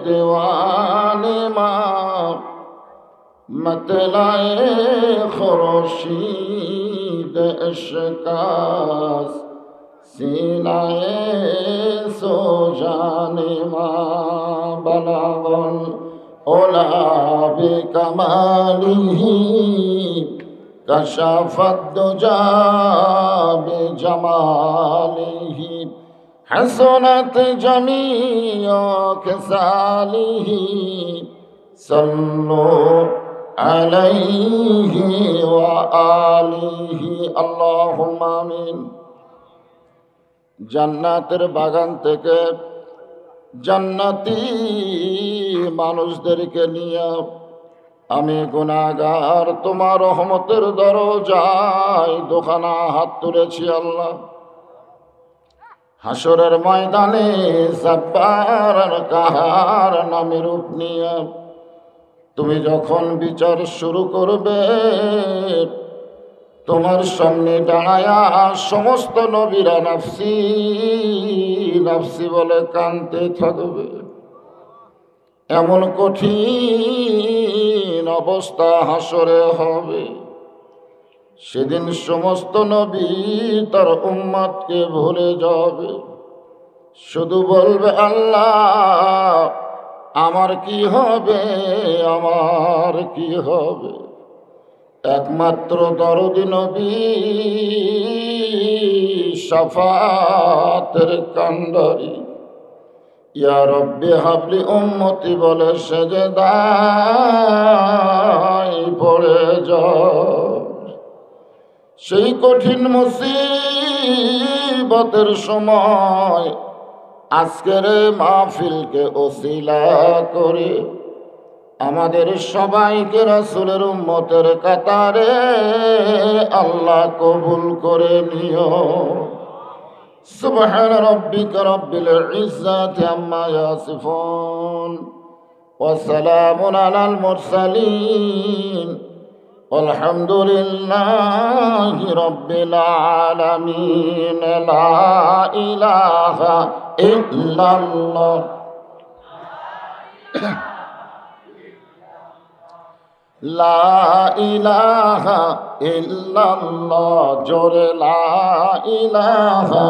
दीवाने माँ मतलाए खुर्शीद इश्क़ास सीनाए सो जाने माँ बलागुल ओला बिकमालिह कशफत दुजा बिजमालिह हसनत जमीअ खिसालिह सल्लु अलैहि व आलिहि अल्लाहुम्मा आमीन। জান্নাতের বাগান থেকে জান্নাতি মানুষদেরকে নিয়ে আমি গুনাহগার তোমার রহমতের দরজায় দোখানা হাত তুলেছি আল্লাহ। হাসরের ময়দানে জব্বার আর কাহার নামে রূপ নিয়ে তুমি যখন বিচার শুরু করবে তোমার সামনে দাঁড়ায়া সমস্ত নবীরা নাফসি নাফসি বলে কাঁদতে থাকবে। এমন কঠিন অবস্থা হাসরে হবে, সেদিন সমস্ত নবী তার উম্মতকে ভুলে যাবে, শুধু বলবে আল্লাহ আমার কি হবে, আমার কি হবে। একমাত্র দরদি নবী শাফাতের কান্ডারি ইয়া রব্বি হাবলি উম্মতি বলে সেজদায় পড়ে যায়। সেই কঠিন মুসিবতের সময় আজকের মাহফিলকে ওসিলা করে আমাদের সবাইকে রাসূলের উম্মতের কাতারে আল্লাহ কবুল করে নিও। সুবহান রাব্বিকা রাব্বিল ইজ্জাতি আম্মা ইয়াসিফুন ওয়া সালামুন আলাল মুরসালিন ওয়ালহামদুলিল্লাহি রাব্বিল আলামিন। লা ইলাহা ইল্লাল্লাহ লা ইলাহা ইল্লাল্লাহ জোরে লা ইলাহা।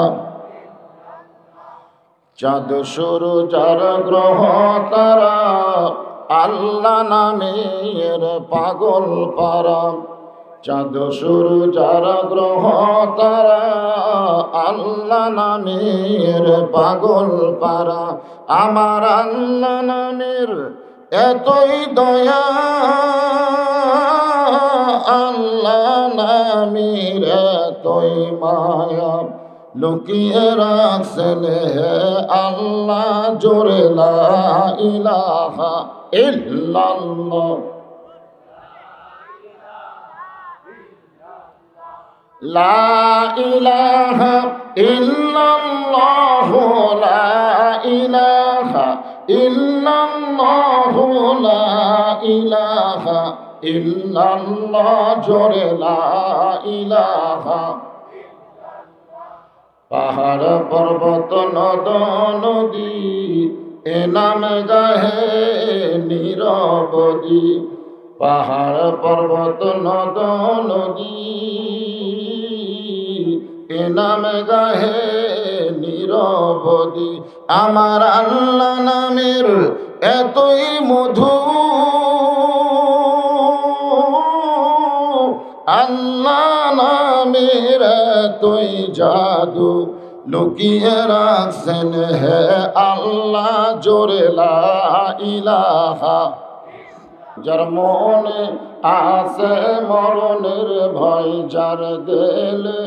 চাঁদ সূরজ আর গ্রহ তারা আল্লাহ নামের পাগল পারা। চাঁদ সূরজ আর গ্রহ তারা আল্লাহ নামের পাগল পারা। আমার আল্লাহ নামের এতই দয়া, আল্লাহ নামের এতই মায়া, লুকিয়ে রাখছেন হে আল্লাহ জোরে লা ইলাহা ইল্লাল্লাহ। লা ইলাহা ইল্লাল্লাহ লা ইলাহা ইল্লাল্লাহ লা ইলাহা ইল্লাল্লাহ জোরে লা ইলাহা। পাহাড় পর্বত নদ নদী এ নাম গাহে নীরবদি। পাহাড় পর্বত নদ নদী এ নাম গাহে নীরবদি। আমার আল্লাহ নামের এতই মধু, আল্লাহ নামের এতই জাদু, লুকিয়ে রাখছেন হে আল্লাহ জোরে লা ইলাহা। যার মনে আছে মরণের ভয়, যার দিলে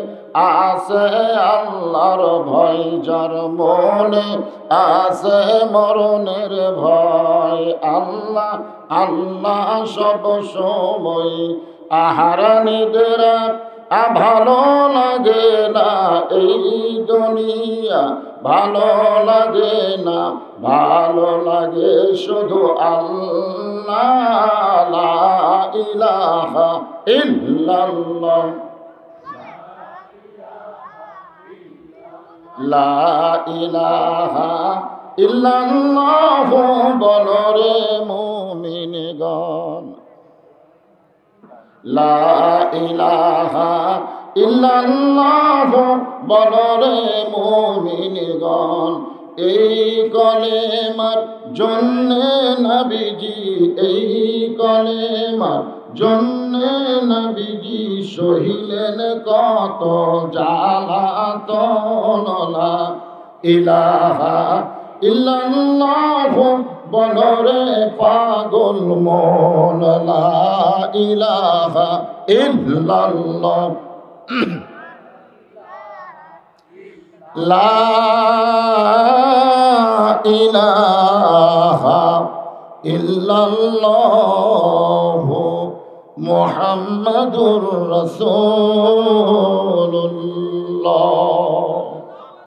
আছে আল্লাহর ভয়, যার মনে আছে মরণের ভয়, আল্লাহ আল্লাহ সব সময়। আহার নিদ্রা ভালো লাগে না এই দুনিয়া, ভালো লাগে না, ভালো লাগে শুধু আল্লাহ। লা ইলাহা ইল্লাল্লাহ লা ইলাহা ইল্লাল্লাহ বলো রে মুমিনগণ। লা ইলাহা ইল্লাল্লাহ বলো রে মুমিনগণ। এই কলেমার জন্যে নবীজি, এই কলেমার জন্যে নবীজি সহিলেন কত জ্বালাতন। লা ইলাহা ইল্লাল্লাহ বলো রে পাগল মন। লা ইলাহা ইল্লাল্লাহ লা ইলাহা ইল্লাল্লাহ মুহাম্মাদুর রাসূলুল্লাহ।